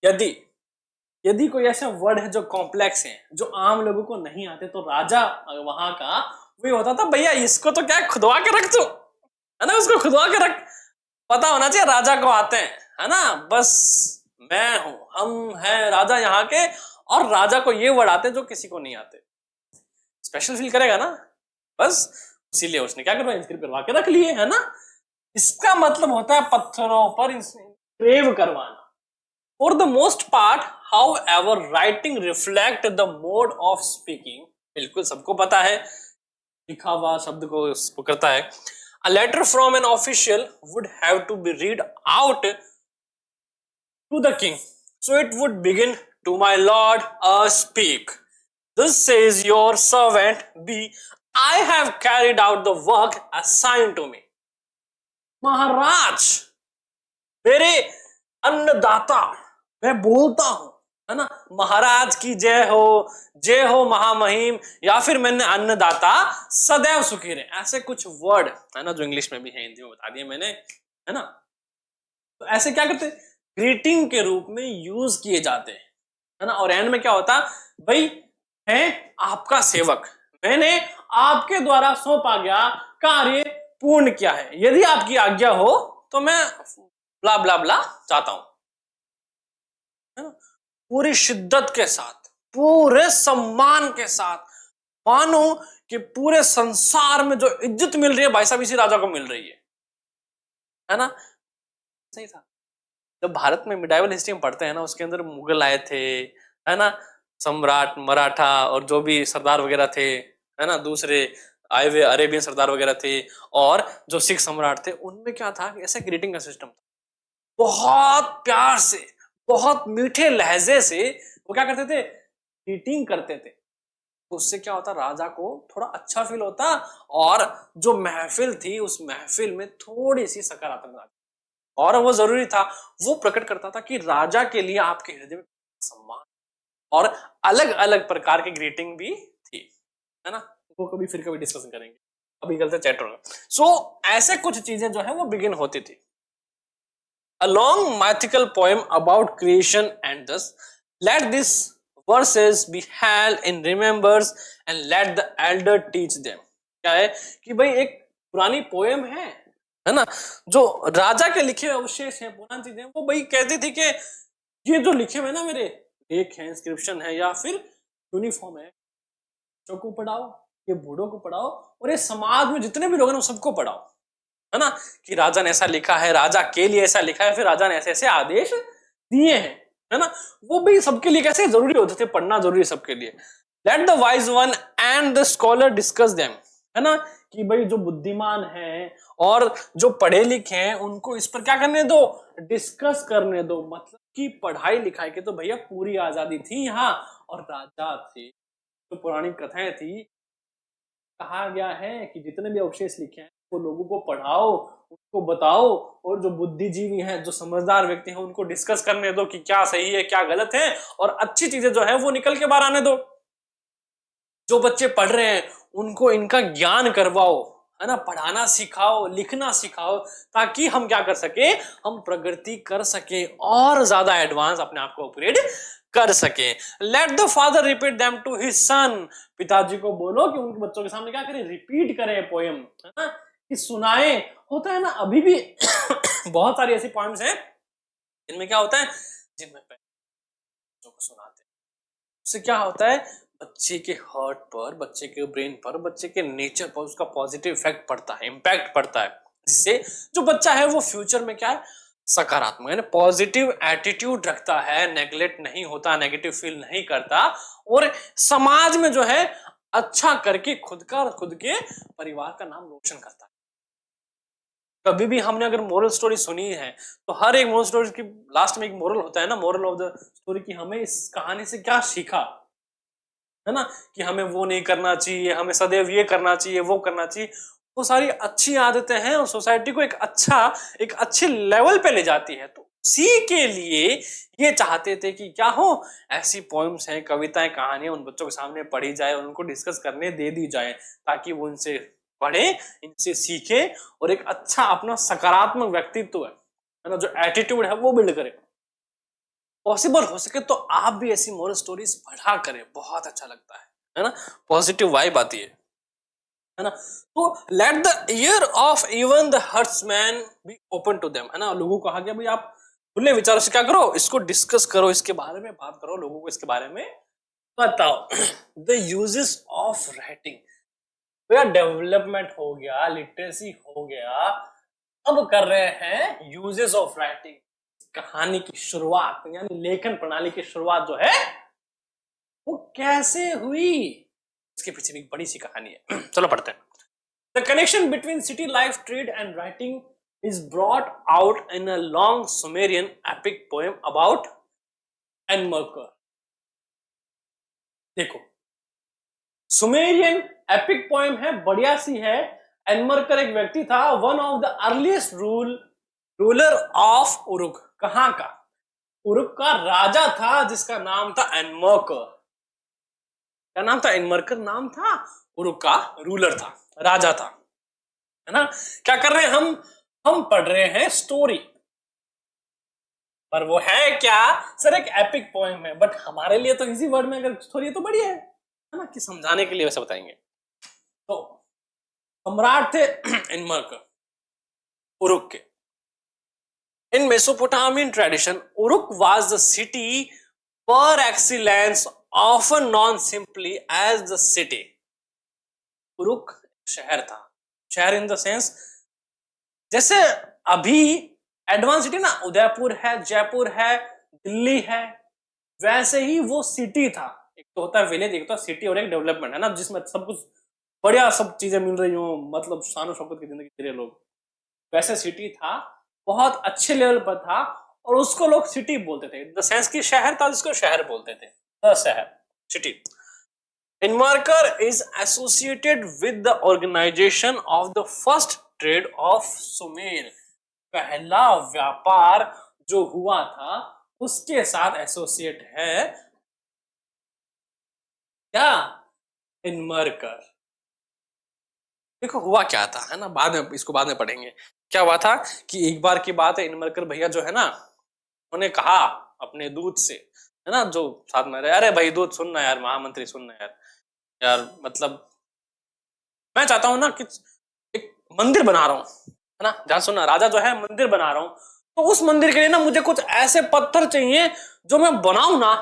A: यदि कोई ऐसा वर्ड है जो कॉम्प्लेक्स है, जो आम लोगों को नहीं आते, तो राजा वहां का वही होता था, भैया इसको तो क्या खुदवा के रख दो, है ना, उसको खुदवा के रख, पता होना चाहिए राजा को आते हैं, है ना। बस मैं हूं, हम हैं राजा यहाँ के, और राजा को ये वर्ड आते हैं जो किसी को नहीं आते, स्पेशल फील करेगा ना। बस इसीलिए उसने क्या करवा, इंस्क्रिप्ट करवा के रख लिए, है ना। इसका मतलब होता है पत्थरों पर इंस्क्रिप्ट करवाना। For the most part, however, writing reflect the mode of speaking. बिल्कुल सबको पता है, लिखा हुआ शब्द को करता है। A letter from an official would have to be read out to the king. So it would begin, to my lord, speak. This says your servant B. I have carried out the work assigned to me. महाराज, मेरे अन्नदाता, मैं बोलता हूं, है ना, महाराज की जय हो महामहिम, या फिर मैंने अन्नदाता सदैव सुखी रहे, ऐसे कुछ वर्ड है ना जो इंग्लिश में भी है, हिंदी में बता दिए मैंने, है ना। तो ऐसे क्या करते, ग्रीटिंग के रूप में यूज किए जाते हैं, है ना। और एंड में क्या होता, भाई है आपका सेवक, मैंने आपके द्वारा सौंपा गया कार्य पूर्ण किया है, यदि आपकी आज्ञा हो तो मैं ब्ला ब्ला ब्ला चाहता हूं, है ना। पूरी शिद्दत के साथ, पूरे सम्मान के साथ, मानो कि पूरे संसार में जो इज्जत मिल रही है भाई साहब इसी राजा को मिल रही है ना। सही था। जब भारत में मिडाइवल हिस्ट्री में पढ़ते हैं ना, उसके अंदर मुगल आए थे, है ना, सम्राट मराठा और जो भी सरदार वगैरह थे, है ना, दूसरे आए हुए अरेबियन सरदार वगैरह थे, और जो सिख सम्राट थे, उनमें क्या था, ऐसा ग्रीटिंग का सिस्टम था। बहुत प्यार से, बहुत मीठे लहजे से वो क्या करते थे, ग्रीटिंग करते थे। तो उससे क्या होता, राजा को थोड़ा अच्छा फील होता, और जो महफिल थी उस महफिल में थोड़ी सी सकारात्मकता, और वो जरूरी था, वो प्रकट करता था कि राजा के लिए आपके हृदय में सम्मान, और अलग अलग प्रकार की ग्रीटिंग भी थी, है ना। वो कभी फिर कभी डिस्कशन करेंगे, अभी चलते चैप्टर में। सो ऐसे कुछ चीजें जो है वो बिगिन होती थी। A long mythical poem about creation, and thus let these verses be held in remembrance and let the elder teach them। क्या है कि भाई एक पुरानी पोएम है ना, जो राजा के लिखे अवशेष हैं, पुरानी चीजें, वो भाई कहती थी कि ये जो लिखे हुए ना मेरे लेख है, इंस्क्रिप्शन है, या फिर यूनिफॉर्म है, बच्चों को पढ़ाओ, ये बूढ़ों को पढ़ाओ, और ये समाज में जितने भी लोग हैं सबको पढ़ाओ, है ना, कि राजा ने ऐसा लिखा है, राजा के लिए ऐसा लिखा है, फिर राजा ने ऐसे ऐसे आदेश दिए हैं, है ना। वो भी सबके लिए कैसे जरूरी होते थे, पढ़ना जरूरी है सबके लिए। Let the wise one and the scholar discuss them, है ना, कि भाई जो बुद्धिमान हैं और जो पढ़े लिखे हैं उनको इस पर क्या करने दो, डिस्कस करने दो। मतलब कि पढ़ाई लिखाई की तो भैया पूरी आजादी थी यहाँ, और राजा थे, जो पुरानी कथाएं थी, कहा गया है कि जितने भी अवशेष लिखे हैं वो लोगों को पढ़ाओ, उनको बताओ, और जो बुद्धिजीवी हैं, जो समझदार व्यक्ति हैं, उनको डिस्कस करने दो कि क्या सही है क्या गलत है, और अच्छी चीजें जो है वो निकल के बाहर आने दो। जो बच्चे पढ़ रहे हैं उनको इनका ज्ञान करवाओ, है ना, पढ़ाना सिखाओ, लिखना सिखाओ, ताकि हम क्या कर सके, हम प्रगति कर सके और ज्यादा एडवांस अपने आप को अपग्रेड कर सके। Let the father repeat them to his son, पिताजी को बोलो कि उनके बच्चों के सामने क्या करें, रिपीट करें पोएम, है ना, कि सुनाए। होता है ना अभी भी बहुत सारी ऐसी पोएम्स हैं जिनमें क्या होता है, जिनमें बच्चों को सुनाते हैं, उससे क्या होता है, बच्चे के हार्ट पर, बच्चे के ब्रेन पर, बच्चे के नेचर पर उसका पॉजिटिव इफेक्ट पड़ता है, इंपैक्ट पड़ता है, जिससे जो बच्चा है वो फ्यूचर में क्या है, सकारात्मक, यानी पॉजिटिव एटीट्यूड रखता है, नेगलेक्ट नहीं होता, नेगेटिव फील नहीं करता, और समाज में जो है अच्छा करके खुद का और खुद के परिवार का नाम रोशन करता है। कभी भी हमने अगर मोरल स्टोरी सुनी है तो हर एक मोरल स्टोरी की लास्ट में एक मोरल होता है ना, मोरल ऑफ द स्टोरी, की हमें इस कहानी से क्या सीखा, है ना, कि हमें वो नहीं करना चाहिए, हमें सदैव ये करना चाहिए, वो करना चाहिए। वो सारी अच्छी आदतें हैं और सोसाइटी को एक अच्छे लेवल पे ले जाती है। तो उसी के लिए ये चाहते थे कि क्या हो, ऐसी पोएम्स हैं, कविताएं, कहानियां उन बच्चों के सामने पढ़ी जाए और उनको डिस्कस करने दे दी जाए, ताकि वो इनसे पढ़े, इनसे सीखे, और एक अच्छा अपना सकारात्मक व्यक्तित्व है ना, जो एटीट्यूड है वो बिल्ड करे। पॉसिबल हो सके तो आप भी ऐसी मोरल स्टोरीज पढ़ा करें, बहुत अच्छा लगता है ना, पॉजिटिव वाइब आती है ना। तो let the ear of even the herdsman be open to them, है ना, लोगों को कहा गया भाई आप खुले विचारों से क्या करो, इसको डिस्कस करो, इसके बारे में बात करो, लोगों को इसके बारे में बताओ। द यूजेस ऑफ राइटिंग, भैया डेवलपमेंट हो गया, लिटरेसी हो गया, अब कर रहे हैं यूजेस ऑफ राइटिंग। कहानी की शुरुआत यानी लेखन प्रणाली की शुरुआत जो है वो कैसे हुई, इसके पीछे भी एक बड़ी सी कहानी है। चलो पढ़ते हैं। The connection between city life, trade and writing is brought out in a long Sumerian epic poem about Enmerkar. देखो, सुमेरियन एपिक पोएम है, बढ़िया सी है। एनमर्कर एक व्यक्ति था, one of the earliest ruler of Uruk. कहां का, उरुक का राजा था जिसका नाम था एनमर्कर। क्या नाम था? एनमर्कर नाम था। उरुक का रूलर था, राजा था, है ना। क्या कर रहे हैं हम पढ़ रहे हैं स्टोरी, पर वो है क्या सर? एक एपिक पोएम है, बट हमारे लिए तो इजी वर्ड में अगर स्टोरी है तो बढ़िया है ना, कि समझाने के लिए वैसे बताएंगे। तो सम्राट थे एनमर्कर उरुक के। In Mesopotamian tradition, Uruk was the city per excellence, often known simply as the city. Uruk शहर था, शहर इन द सेंस जैसे अभी एडवांस सिटी ना, उदयपुर है, जयपुर है, दिल्ली है, वैसे ही वो सिटी था। एक तो होता है विलेज, एक तो सिटी, और एक डेवलपमेंट है ना, जिसमें सब कुछ बढ़िया सब चीजें मिल रही हो, मतलब शान शौकत की जिंदगी जी रहे लोग। वैसे सिटी था, बहुत अच्छे लेवल पर था, और उसको लोग सिटी बोलते थे, द सेंस की शहर था जिसको शहर बोलते थे, द शहर, city. Inmarkar is associated with the organization of the first trade of Sumer। पहला व्यापार जो हुआ था उसके साथ एसोसिएट है क्या? इनमरकर। देखो हुआ क्या था, है ना, बाद में इसको बाद में पढ़ेंगे। क्या हुआ था कि एक बार की बात है, इनमरकर भैया जो है ना, उन्होंने कहा अपने दूत से, है ना, जो साथ में रहे, अरे भाई दूत सुनना यार, महामंत्री सुनना यार, यार मतलब मैं चाहता हूं ना कि एक मंदिर बना रहा हूं, है ना, ध्यान सुनना, राजा जो है मंदिर बना रहा हूं, तो उस मंदिर के लिए ना मुझे कुछ ऐसे पत्थर चाहिए जो मैं बनाऊं ना,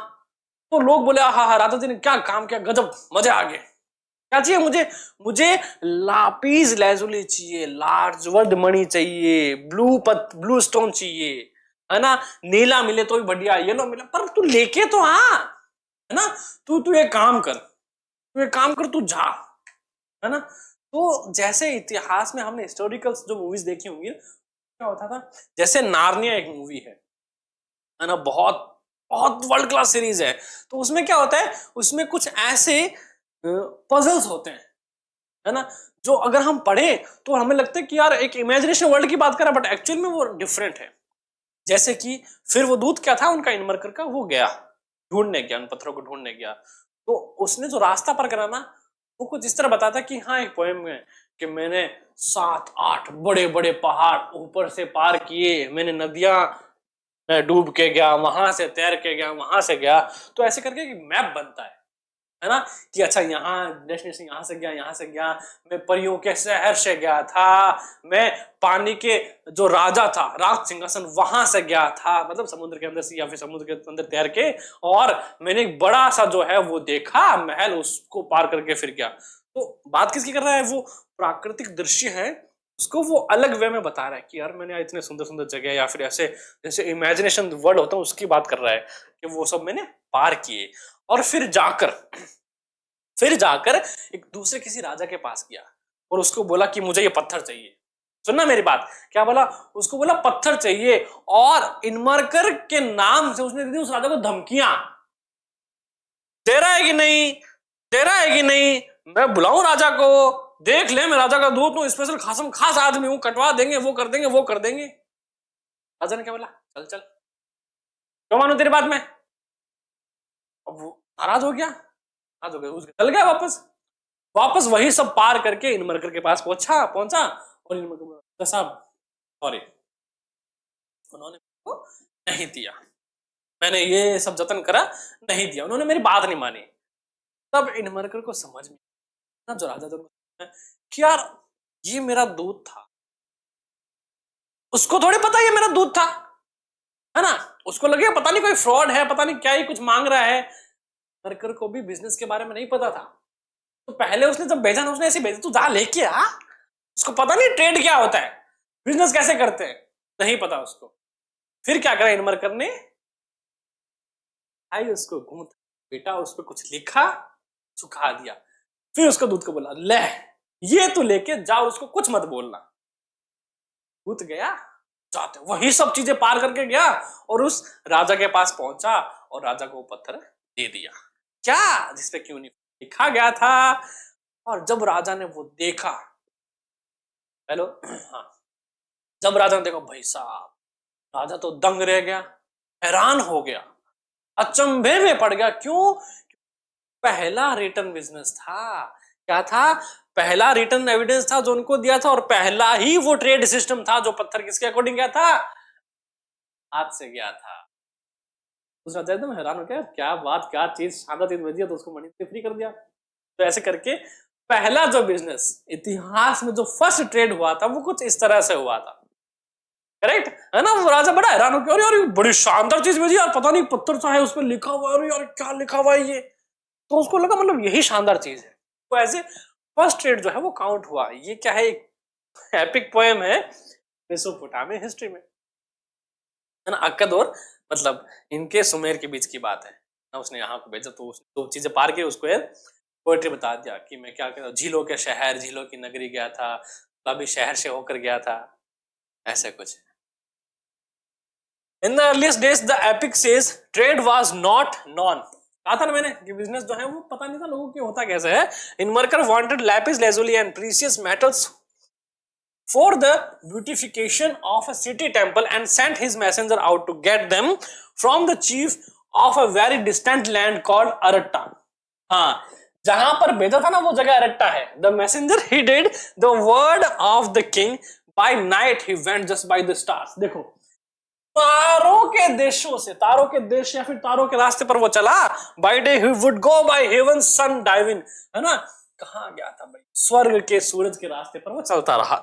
A: तो लोग बोले हाँ हाँ राजा जी ने क्या काम किया, गजब, मजे आ गए। क्या चाहिए मुझे? मुझे लापीज लाजुली चाहिए, लार्ज वर्ड मणि चाहिए, ब्लू स्टोन चाहिए, है ना, नीला मिले तो भी बढ़िया, येलो मिले, पर तू लेके तो आ, है ना, तू एक काम कर, तू जा, है ना। तो जैसे इतिहास में हमने हिस्टोरिकल जो मूवीज देखी होंगी, क्या होता था, जैसे नार्निया एक मूवी है ना, बहुत बहुत वर्ल्ड क्लास सीरीज है। तो उसमें क्या होता है, उसमें कुछ ऐसे पजल्स होते हैं, है ना, जो अगर हम पढ़ें तो हमें लगता है कि यार एक इमेजिनेशन वर्ल्ड की बात कर रहा है, बट एक्चुअल में वो डिफरेंट है। जैसे कि फिर वो दूत क्या था उनका, इनमरकर का, वो गया ढूंढने गया, उन पत्थरों को ढूंढने गया, तो उसने जो रास्ता पर करा ना, वो कुछ इस तरह बताता कि हाँ एक पोएम में कि मैंने 7-8 बड़े बड़े पहाड़ ऊपर से पार किए, मैंने नदियां, मैं डूब के गया, वहां से तैर के गया, वहां से गया, तो ऐसे करके मैप बनता है ना, कि अच्छा यहाँ डेस्टिनेशन, यहाँ से गया, यहाँ से गया, मैं परियों के शहर से गया था, मैं पानी के जो राजा था, राज सिंहासन, वहां से गया था, मतलब समुद्र के अंदर से या फिर समुद्र के अंदर तैर के, और मैंने एक बड़ा सा जो है वो देखा महल, उसको पार करके फिर गया। तो बात किसकी कर रहा है? वो प्राकृतिक दृश्य है, उसको वो अलग वे में बता रहा है कि यार मैंने इतने सुंदर सुंदर जगह, या फिर ऐसे जैसे इमेजिनेशन वर्ल्ड होता है उसकी बात कर रहा है कि वो सब मैंने पार किए। और फिर जाकर एक दूसरे किसी राजा के पास गया और उसको बोला कि मुझे ये पत्थर चाहिए। सुनना मेरी बात, क्या बोला? उसको बोला पत्थर चाहिए, और इनमरकर के नाम से उसने दी उस राजा को धमकियां, दे रहा है कि नहीं, दे रहा है कि नहीं, मैं बुलाऊं राजा को, देख ले मैं राजा का दूत हूं, स्पेशल खासम खास आदमी हूं, कटवा देंगे, वो कर देंगे, वो कर देंगे। राजा ने क्या बोला? चल चल, क्यों मानू तेरी बात में? अब वो नाराज हो गया, नाराज हो गया, उसके चल गया वापस। वापस वही सब पार करके इनमरकर के पास पहुंचा पहुंचा और इनमरकर बोला, साहब सॉरी, उन्होंने को नहीं दिया, मैंने ये सब जतन करा, नहीं दिया, उन्होंने मेरी बात नहीं मानी। तब इनमरकर को समझ में ना, जो राजा था, कि यार ये मेरा दूत था, उसको थोड़ी पता ये मेरा दूत था, है ना, उसको लगे पता नहीं कोई फ्रॉड है, पता नहीं क्या ही कुछ मांग रहा है। मरकर को भी बिजनेस के बारे में नहीं पता था, तो पहले उसने जब भेजा ना, उसने ऐसे भेजा, तू जा लेके आ, उसको पता नहीं ट्रेड क्या होता है, बिजनेस कैसे करते हैं, नहीं पता उसको। फिर क्या करा इनमरकर ने? आई उसको गूंथ, बेटा उस पर कुछ लिखा, सुखा दिया, फिर उसको दूध को बोला ले ये तू लेके जा, उसको कुछ मत बोलना। दूध गया, जाते वही सब चीजें पार करके गया और उस राजा के पास पहुंचा और राजा को पत्थर दे दिया, क्या जिसपे क्यों नहीं लिखा गया था। और जब राजा ने वो देखा, हेलो हाँ, जब राजा ने देखा, भाई साहब, राजा तो दंग रह गया, हैरान हो गया, अचंभे में पड़ गया। क्यों? पहला रिटर्न बिजनेस था। क्या था? पहला रिटर्न एविडेंस था जो उनको दिया था, और पहला ही वो ट्रेड सिस्टम था जो पत्थर किसके अकॉर्डिंग गया था? हाथ से गया था। दूसरा था एकदम हैरान हो गया, क्या बात, क्या चीज, शानदार चीज भेजी है तो उसको मनी से फ्री कर दिया। तो ऐसे करके पहला जो बिजनेस इतिहास में जो फर्स्ट ट्रेड हुआ था वो कुछ इस तरह से हुआ था। करेक्ट है ना? वो राजा बड़ा हैरान हो गया, अरे यार बड़ी शानदार चीज भेजी यार, पता नहीं पत्थर सा है उस पर लिखा हुआ है, अरे यार क्या लिखा हुआ है ये। तो उसको लगा मतलब यही शानदार चीज है। तो ऐसे फर्स्ट ट्रेड जो है वो काउंट हुआ। ये क्या है? एक एपिक पोएम है मेसोपोटामिया हिस्ट्री में, है ना? अक्कद और मतलब इनके सुमेर के बीच की बात है ना। उसने यहाँ को भेजा तो उसने दो चीजें पार की, उसको पोएट्री बता दिया कि मैं क्या कहता हूँ, झीलों के शहर, झीलों की नगरी गया था, अभी शहर से होकर गया था, ऐसे कुछ। In the earliest days, the epic says trade was not known. कहा था ना मैंने कि बिजनेस जो है वो पता नहीं था लोगों की होता कैसे है। इनवर्कर wanted lapis lazuli and precious metals for the beautification of a city temple and sent his messenger out to get them from the chief of a very distant land called Aratta. हाँ, जहां पर भेजा था ना वो जगह अरट्टा है। The messenger heeded the word of the king. By night he went just by the stars. देखो, तारों के देशों से, तारों के देश या फिर तारों के रास्ते पर वो चला। By day he would go by heaven sun divine, है ना? कहां गया था भाई? स्वर्ग के सूरज के रास्ते पर वो चलता रहा।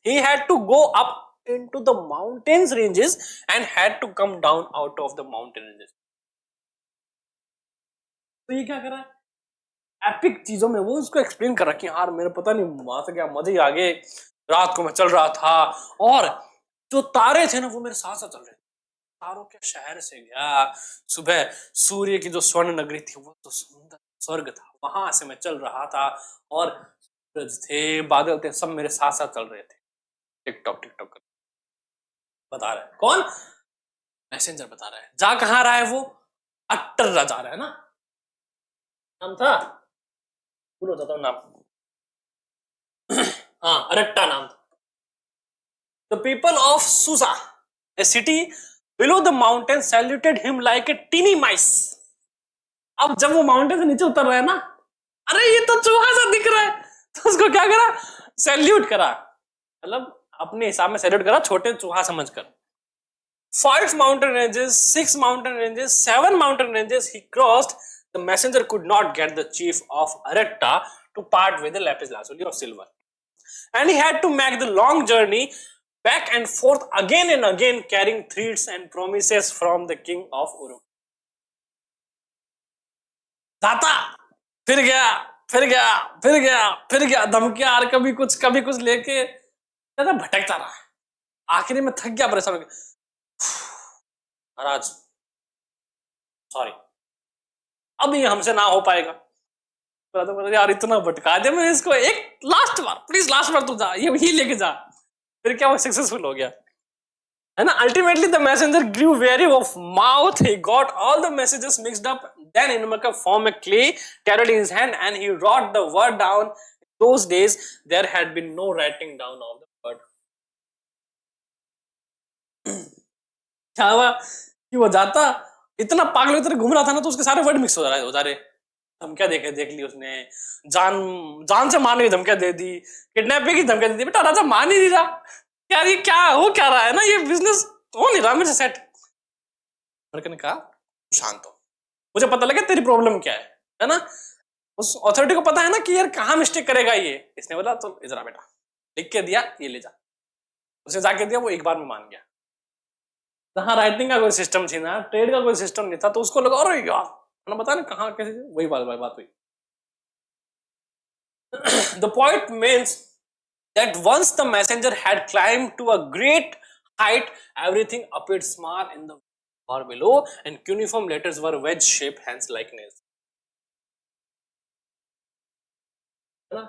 A: He had to go up into the mountains ranges and had to come down out of the mountain ranges. तो ये क्या कर रहा है? एपिक चीजों में वो उसको एक्सप्लेन कर रहा है कि यार मेरे पता नहीं वहां से क्या मजे ही आ गए, रात को मैं चल रहा था और जो तारे थे ना वो मेरे साथ साथ चल रहे थे। तारों के शहर से गया, सुबह सूर्य की जो स्वर्ण नगरी थी वो तो सुंदर स्वर्ग था, वहां से मैं चल रहा था और सूरज थे, बादल थे, सब मेरे साथ साथ चल रहे थे। टिकटॉक टिकटॉक कर बता रहा है कौन? मैसेंजर बता रहा है। जा कहां रहा है वो? अट्टर जा रहा है ना, नाम था, भूल हो जाता हूँ नाम। हाँ, अरट्टा नाम था। The people of Susa, a city below the mountain, saluted him like a teeny mice. अब जब वो माउंटेन से नीचे उतर रहा है ना, अरे ये तो चूहा सा दिख रहा है, तो उसको क्या करा? सैल्यूट करा, मतलब अपने हिसाब में सैल्यूट करा, छोटे चूहा समझकर। 5 mountain ranges, 6 mountain ranges, 7 mountain ranges he crossed. The messenger could not get the chief of Aretta to part with the lapis lazuli of silver, and he had to make the long journey back and forth again and again, carrying threats and promises from the king of Uruk. जाता, फिर गया, फिर गया, फिर गया, फिर गया, धमकियां और कभी कुछ लेके ज्यादा भटकता रहा। आखिरी में थक गया, परेशान हो गया, महाराज सॉरी, अब ये हमसे ना हो पाएगा। तो यार इतना भटका दिया मैंने इसको, एक लास्ट बार प्लीज, लास्ट बार तू जा, ये ही लेके जा। फिर क्या वो सक्सेसफुल हो गया, है ना? Ultimately the messenger grew weary of mouth, he got all the messages mixed up, then Inumaka formed a clay, carried in his hand, and he wrote the word down. In those days there had been no writing down of the word. क्या हुआ कि वो जाता, इतना पागल की तरह घूम रहा था ना, तो उसके सारे वर्ड मिक्स हो जा रहे। धमकियां देख ली उसने, जान से मारने की धमकियां दे दी, किडनैपिंग की धमकियां दे दी। बेटा राजा मान ही नहीं रहा यार, ये क्या हो क्या रहा है ना, ये बिजनेस हो नहीं रहा मेरे से सेट। ने कहा शांत हो, मुझे पता लगा तेरी प्रॉब्लम क्या है ना? उस अथॉरिटी को पता है ना कि यार कहाँ मिस्टेक करेगा ये। इसने बोला तो इधर आ बेटा, लिख के दिया, ये ले जा। उसे जाके दिया, वो एक बार में मान गया। जहां राइटिंग का कोई सिस्टम थी ना, ट्रेड का कोई सिस्टम नहीं था, तो उसको लगा अरे यार, मैंने बता ना कहाँ कैसे, वही बात हुई। The point means that once the messenger had climbed to a great height, everything appeared small in the far below, and cuneiform letters were wedge shaped, hence likeness. है ना?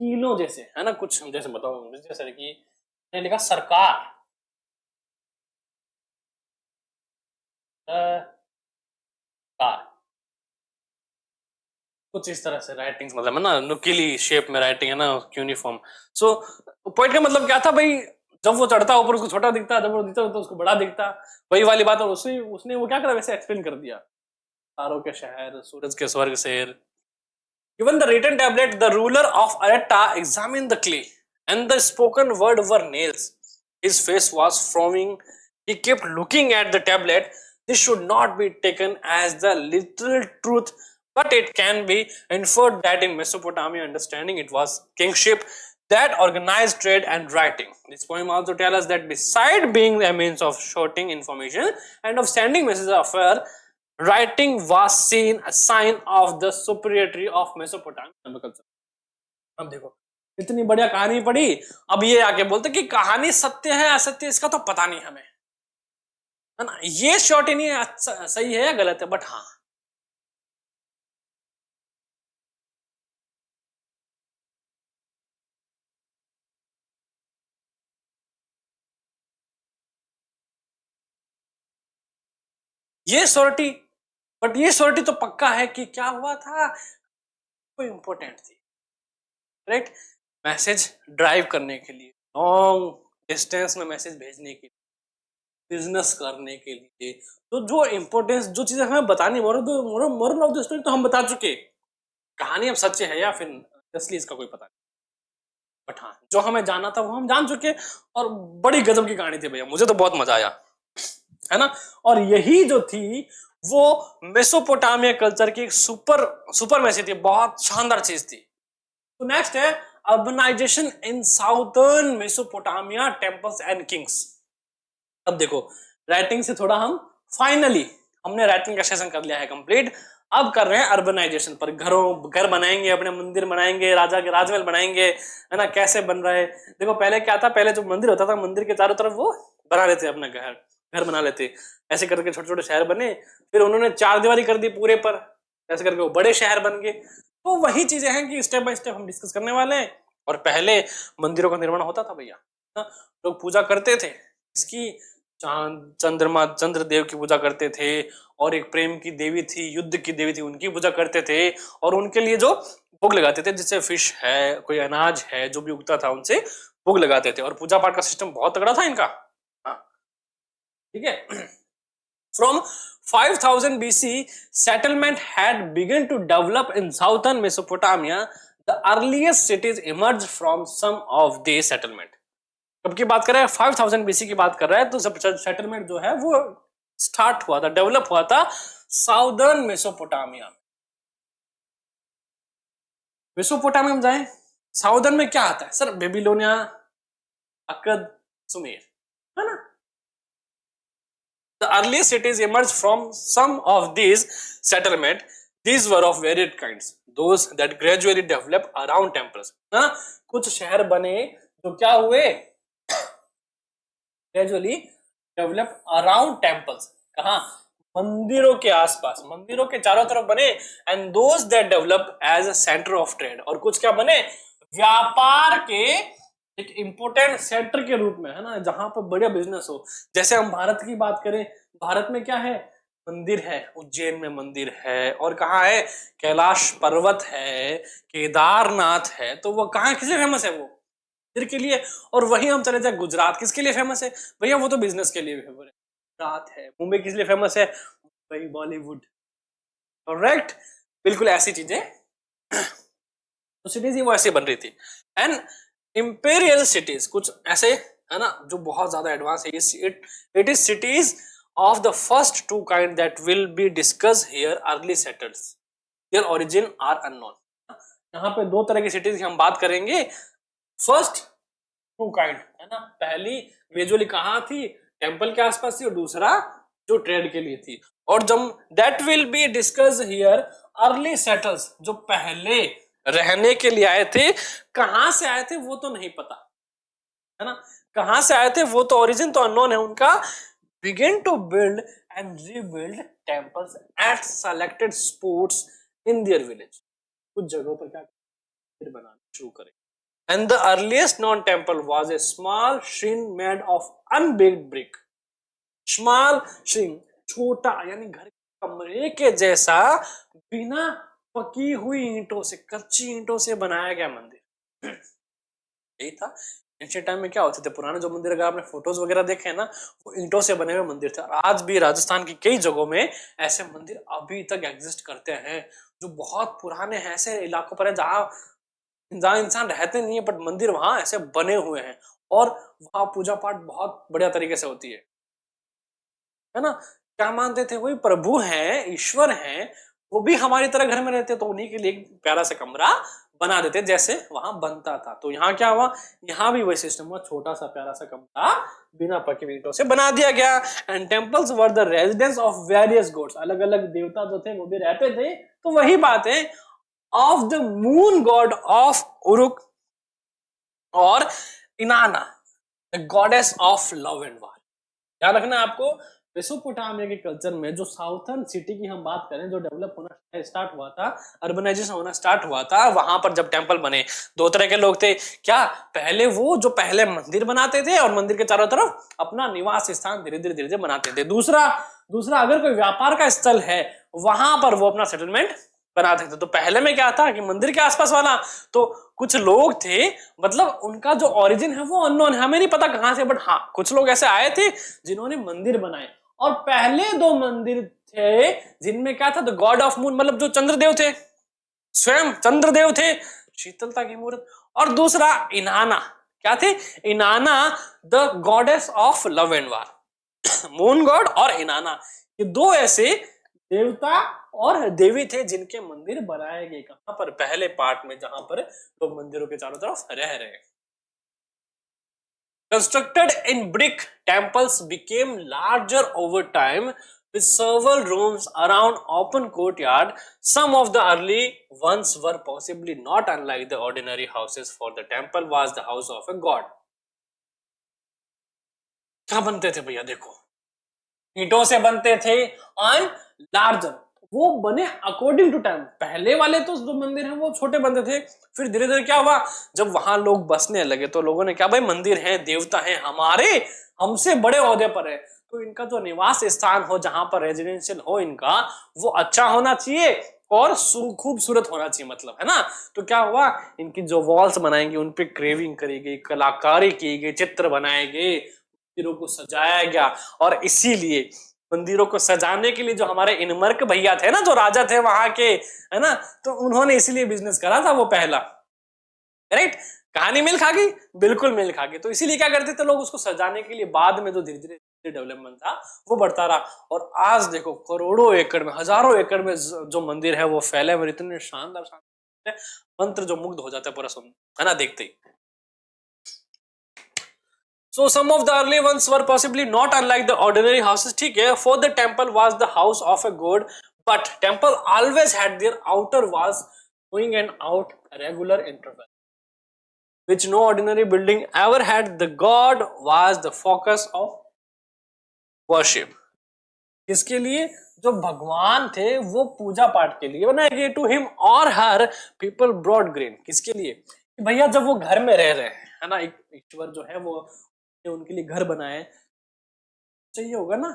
A: कीलों जैसे, है ना? कुछ जैसे बताओ, जैसे कि मैंने लिखा सरकार, कार, कुछ इस तरह से राइटिंग्स, मतलब है ना, नुकीली शेप में राइटिंग, है ना, यूनिफॉर्म। सो पॉइंट का मतलब क्या था भाई? जब वो चढ़ता ऊपर उसको छोटा दिखता, जब वो नीचे तो उसको बड़ा दिखता। वही वाली बात। और उसने वो क्या करा, वैसे एक्सप्लेन कर दिया, तारों के शहर, सूरज के स्वर्ग शेर। Given the written tablet, the ruler of Areta examined the clay, and the spoken word were nails. His face was frowning. He kept looking at the tablet. This should not be taken as the literal truth, but it can be inferred that in Mesopotamia understanding it was kingship that organized trade and writing. This poem also tells us that beside being a means of shorting information and of sending messages of affair, writing was seen a sign of the superiority of Mesopotamian culture. अब देखो इतनी बढ़िया कहानी पढ़ी, अब ये आके बोलते कि कहानी सत्य है असत्य इसका तो पता नहीं हमें, है ना। ये श्योरिटी नहीं है सही है या गलत है, बट हाँ ये श्योरिटी, बट ये श्योरिटी तो पक्का है कि क्या हुआ था, कोई इंपॉर्टेंट थी, राइट। मैसेज ड्राइव करने के लिए, लॉन्ग डिस्टेंस में मैसेज भेजने के लिए, बिजनेस करने के लिए, तो जो इंपॉर्टेंस जो चीजें हमें बतानी, मोरल ऑफ द स्टोरी तो हम बता चुके, कहानी अब सच्चे है या फिर असली इसका कोई पता नहीं, बट हाँ जो हमें जाना था वो हम जान चुके। और बड़ी गजब की कहानी थी भैया, मुझे तो बहुत मजा आया, है ना। और यही जो थी वो मेसोपोटामिया कल्चर की सुपर मैसेज थी, बहुत शानदार चीज थी। तो नेक्स्ट है urbanization in southern Mesopotamia temples and kings. अब देखो राइटिंग से थोड़ा हम फाइनली हमने राइटिंग का सेशन कर लिया है कंप्लीट, अब कर रहे हैं अर्बनाइजेशन पर। घर बनाएंगे, अपने मंदिर बनाएंगे, राजा के राजमहल बनाएंगे, है ना। कैसे बन रहा है देखो, पहले क्या था, पहले जो मंदिर होता था मंदिर के चारों तरफ वो बना लेते अपना घर बना लेते, ऐसे करके छोटे छोटे शहर बने, फिर उन्होंने चार दीवारी कर दी पूरे पर, ऐसे करके वो बड़े शहर बन गए। तो वही चीजें हैं कि स्टेप बाय स्टेप हम डिस्कस करने वाले हैं। और पहले मंदिरों का निर्माण होता था भैया, लोग पूजा करते थे इसकी, चांद चंद्रमा चंद्रदेव की पूजा करते थे, और एक प्रेम की देवी थी, युद्ध की देवी थी, उनकी पूजा करते थे, और उनके लिए जो भोग लगाते थे, जैसे फिश है, कोई अनाज है जो भी उगता था उनसे भोग लगाते थे। और पूजा पाठ का सिस्टम बहुत तगड़ा था इनका, हाँ ठीक है। From 5000 BC, settlement had begun to develop in southern Mesopotamia. The earliest cities emerged from some of these settlement. कब की बात कर रहे हैं, 5000 BC की बात कर रहा है। तो सब सेटलमेंट जो है वो स्टार्ट हुआ था, डेवलप हुआ था साउदर्न मेसोपोटामिया। मेसोपोटामिया में जाए, साउदर्न में क्या आता है सर, बेबीलोनिया, अक्कद, सुमेर, है ना। The earliest cities emerged from some of these settlement. These were of varied kinds. Those that gradually developed around temples. है ना, कुछ शहर बने जो क्या हुए, ग्रेजुअली डेवलप अराउंड टेम्पल्स, कहा, मंदिरों के आसपास, मंदिरों के चारों तरफ बने। And those that develop as a centre of trade, और कुछ क्या बने, व्यापार के एक इंपोर्टेंट सेंटर के रूप में, है ना, जहां पर बढ़िया बिजनेस हो। जैसे हम भारत की बात करें, भारत में क्या है, मंदिर है, उज्जैन में मंदिर है, और कहाँ है, कैलाश पर्वत है, केदारनाथ है। तो वो कहाँ किस लिए फेमस है, वो के लिए। और वही हम चले जाए गुजरात, किसके लिए फेमस है भैया, वो तो बिजनेस के लिए फेमस है, गुजरात है। मुंबई किस लिए फेमस है, मुंबई बॉलीवुड, करेक्ट, बिल्कुल ऐसी चीजें। तो सिटीज ही वो ऐसे बन रही थी। एंड इंपेरियल सिटीज कुछ ऐसे, है ना, जो बहुत ज्यादा एडवांस है। It is cities of the first two kind that will be discuss here, early settles, their origin are unknown. यहाँ पे दो तरह की सिटीज की हम बात करेंगे। फर्स्ट टू काइंड, है ना, पहली ग्रेजुअली कहाँ थी, टेम्पल के आसपास थी, और दूसरा जो ट्रेड के लिए थी। और जब that will be discuss here, early settles, जो पहले रहने के लिए आए थे, कहां से आए थे वो तो नहीं पता, है ना, कहां से आए थे वो तो ओरिजिन तो अननोन है उनका। Begin to build and rebuild temples at selected spots in their village, कुछ जगहों पर क्या बनाना शुरू करें। And the earliest known temple was a small shrine made of unbaked brick. Small shrine, छोटा यानी घर के कमरे के जैसा, बिना पकी हुई ईंटों से, कच्ची ईंटों से बनाया गया मंदिर, यही था। एंशिएंट टाइम में क्या होते थे, पुराने जो मंदिर, अगर आपने फोटोज वगैरह देखे हैं ना, वो ईंटों से बने हुए मंदिर थे। और आज भी राजस्थान की कई जगहों में ऐसे मंदिर अभी तक एग्जिस्ट करते हैं, जो बहुत पुराने हैं। ऐसे इलाकों पर है जहाँ जहाँ इंसान रहते नहीं है, बट मंदिर वहां ऐसे बने हुए हैं, और वहां पूजा पाठ बहुत बढ़िया तरीके से होती है ना। क्या मानते थे, वही प्रभु हैं, ईश्वर हैं, वो भी हमारी तरह घर में रहते, तो उन्हीं के लिए एक प्यारा सा कमरा बना देते जैसे वहां बनता था। तो यहाँ क्या हुआ, यहाँ भी वही सिस्टम हुआ, छोटा सा प्यारा सा कमरा बिना पक्की ईंटों से बना दिया गया। And temples were the residence of various gods, अलग अलग देवता जो थे वो भी रहते थे। तो वही बात है, of the moon god of Uruk और Inanna the goddess of love and war. ध्यान रखना आपको, मेसोपोटामिया के कल्चर में जो साउथर्न सिटी की हम बात करें, जो डेवलप होना स्टार्ट हुआ था, अर्बनाइजेशन होना स्टार्ट हुआ था, वहां पर जब टेंपल बने, दो तरह के लोग थे। क्या, पहले वो जो पहले मंदिर बनाते थे और मंदिर के चारों तरफ अपना निवास स्थान धीरे धीरे धीरे धीरे बनाते थे। दूसरा दूसरा अगर कोई व्यापार का स्थल है, वहां पर वो अपना सेटलमेंट बनाते थे। तो पहले में क्या था कि मंदिर के आसपास वाला, तो कुछ लोग थे, मतलब उनका जो ओरिजिन है वो अननोन है, हमें नहीं पता कहां से, बट हाँ कुछ लोग ऐसे आए थे जिन्होंने मंदिर बनाए। और पहले दो मंदिर थे जिनमें क्या था, द गॉड ऑफ मून, मतलब जो चंद्रदेव थे, स्वयं चंद्रदेव थे, शीतलता की मूर्त। और दूसरा इनाना, क्या थे, इनाना the goddess of love and war, moon God और इनाना, ये दो ऐसे देवता और देवी थे जिनके मंदिर बनाए गए। कहां पर, पहले पार्ट में, जहां पर लोग मंदिरों के चारों तरफ रह रहे हैं। Constructed in brick, temples became larger over time with several rooms around open courtyard. Some of the early ones were possibly not unlike the ordinary houses, for the temple was the house of a god. क्या बनते थे भैया, देखो ईंटों से बनते थे और लार्जर, वो बने अकॉर्डिंग टू टाइम। पहले वाले तो जो मंदिर हैं वो छोटे बनते थे, फिर धीरे धीरे क्या हुआ, जब वहां लोग बसने लगे तो लोगों ने क्या, भाई मंदिर है, देवता है हमारे, हमसे बड़े ओहदे पर है, तो इनका जो निवास स्थान हो, जहां पर रेजिडेंशियल हो इनका, वो अच्छा होना चाहिए और खूबसूरत होना चाहिए, मतलब, है ना। तो क्या हुआ, इनकी जो वॉल्स बनाएंगे उन पे क्रेविंग करी गई, कलाकारी की गई, चित्र बनाए गए, मंदिरों को सजाया गया। और इसीलिए मंदिरों को सजाने के लिए जो हमारे इनमर्क भैया थे ना, जो राजा थे वहां के, है ना, तो उन्होंने इसीलिए बिजनेस करा था वो पहला, राइट। कहानी मिल खा गई, बिल्कुल मिल खा गई। तो इसीलिए क्या करते थे लोग, उसको सजाने के लिए। बाद में जो धीरे धीरे डेवलपमेंट था वो बढ़ता रहा, और आज देखो करोड़ों एकड़ में, हजारों एकड़ में जो मंदिर है वो फैले हुए, इतने शानदार शानदार मंत्र जो मुग्ध हो जाता है पूरा सुन, है ना, देखते ही। So some of the early ones were possibly not unlike the ordinary houses, ठीक है, for the temple was the house of a god, but temple always had their outer walls going and out regular interval, which no ordinary building ever had. The god was the focus of worship. किसके लिए, जो भगवान थे वो पूजा पाठ के लिए बनाए गए। टू हिम और हर पीपल ब्रॉड ग्रेन, किसके लिए, कि भैया जब वो घर में रह रहे हैं, है ना, एक ईश्वर जो है वो उनके लिए घर बनाए, चाहिए होगा ना,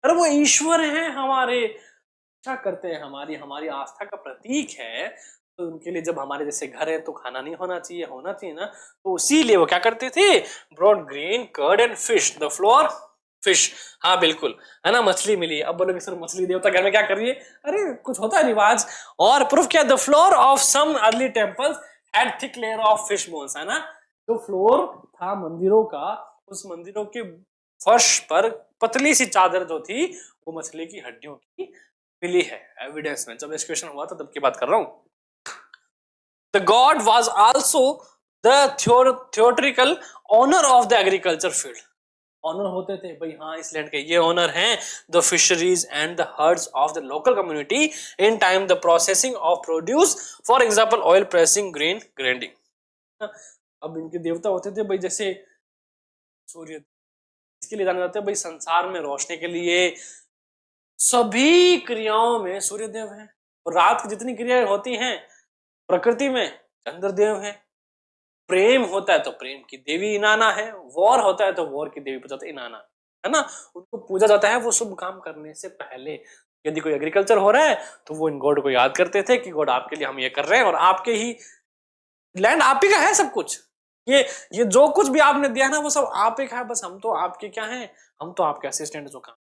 A: अरे वो ईश्वर है हमारे, अच्छा करते हैं, हमारी हमारी आस्था का प्रतीक है, तो उनके लिए जब हमारे जैसे घर है तो खाना नहीं होना चाहिए, होना चाहिए ना। तो इसीलिए वो क्या करते थे, broad grain curd and fish, the floor fish, हाँ बिल्कुल, है ना, मछली मिली। अब बोलोगे सर मछली देवता घर में क्या कर रही है, अरे कुछ होता है रिवाज। और प्रूफ क्या, the floor of some early temples had thick layer of fish bones, है ना, जो फ्लोर था मंदिरों का, उस मंदिरों के फर्श पर पतली सी चादर जो थी वो मछली की हड्डियों की मिली है, एविडेंस में। जब क्वेश्चन हुआ था तब की बात कर रहा हूं। The god was also the theoretical owner of the agriculture field, owner होते थे भाई, हाँ इस लैंड के ये ऑनर हैं। The fisheries and the hertz of the local community, in time the processing of produce, for example oil pressing, grain grinding. अब इनके देवता होते थे भाई, जैसे सूर्य, इसके लिए जाना जाता है भाई, संसार में रोशनी के लिए सभी क्रियाओं में सूर्यदेव है, और रात की जितनी क्रियाएं होती हैं प्रकृति में चंद्रदेव है। प्रेम होता है तो प्रेम की देवी इनाना है, वॉर होता है तो वॉर की देवी पूजा इनाना, है ना, उनको पूजा जाता है वो शुभ काम करने से पहले। यदि कोई एग्रीकल्चर हो रहा है तो वो इन गॉड को याद करते थे कि गॉड आपके लिए हम ये कर रहे हैं, और आपके ही लैंड आप ही का है सब कुछ, ये जो कुछ भी आपने दिया ना वो सब आप ही खाए, बस हम तो आपके क्या हैं, हम तो आपके असिस्टेंट जो काम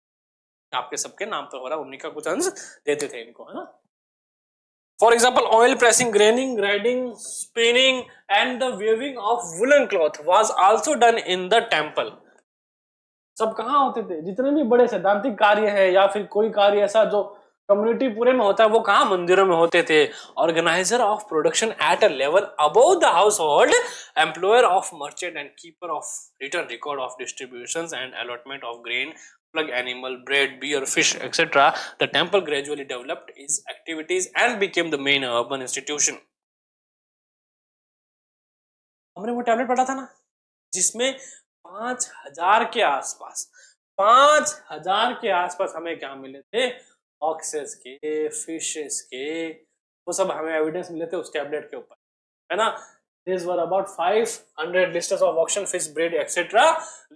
A: आपके सबके नाम पर हो रहा है, उन्हीं का कुछ अंश देते थे इनको, है ना। For example oil pressing, graining, grinding, spinning and the weaving of woollen cloth was also done in the temple. सब कहाँ होते थे, जितने भी बड़े सैद्धांतिक कार्य है या फिर कोई कार्य ऐसा जो कम्युनिटी पूरे में होता है वो कहाँ, मंदिरों में होते थे। Organiser of production at a level above the house hold, employer of merchant and keeper of return record of distribution and allotment of grain, plug animal, bread, beer, fish, etc. The temple gradually developed its activities and became the main urban institution. हमने वो tablet पढ़ा था ना जिसमें 5000 के आसपास 5000 के आसपास हमें क्या मिले थे, ऑक्सेस के, फिशेस के, वो सब हमें एविडेंस मिले थे उस टैबलेट के ऊपर, है ना। These were about 500 lists of auction fish, bread, etc.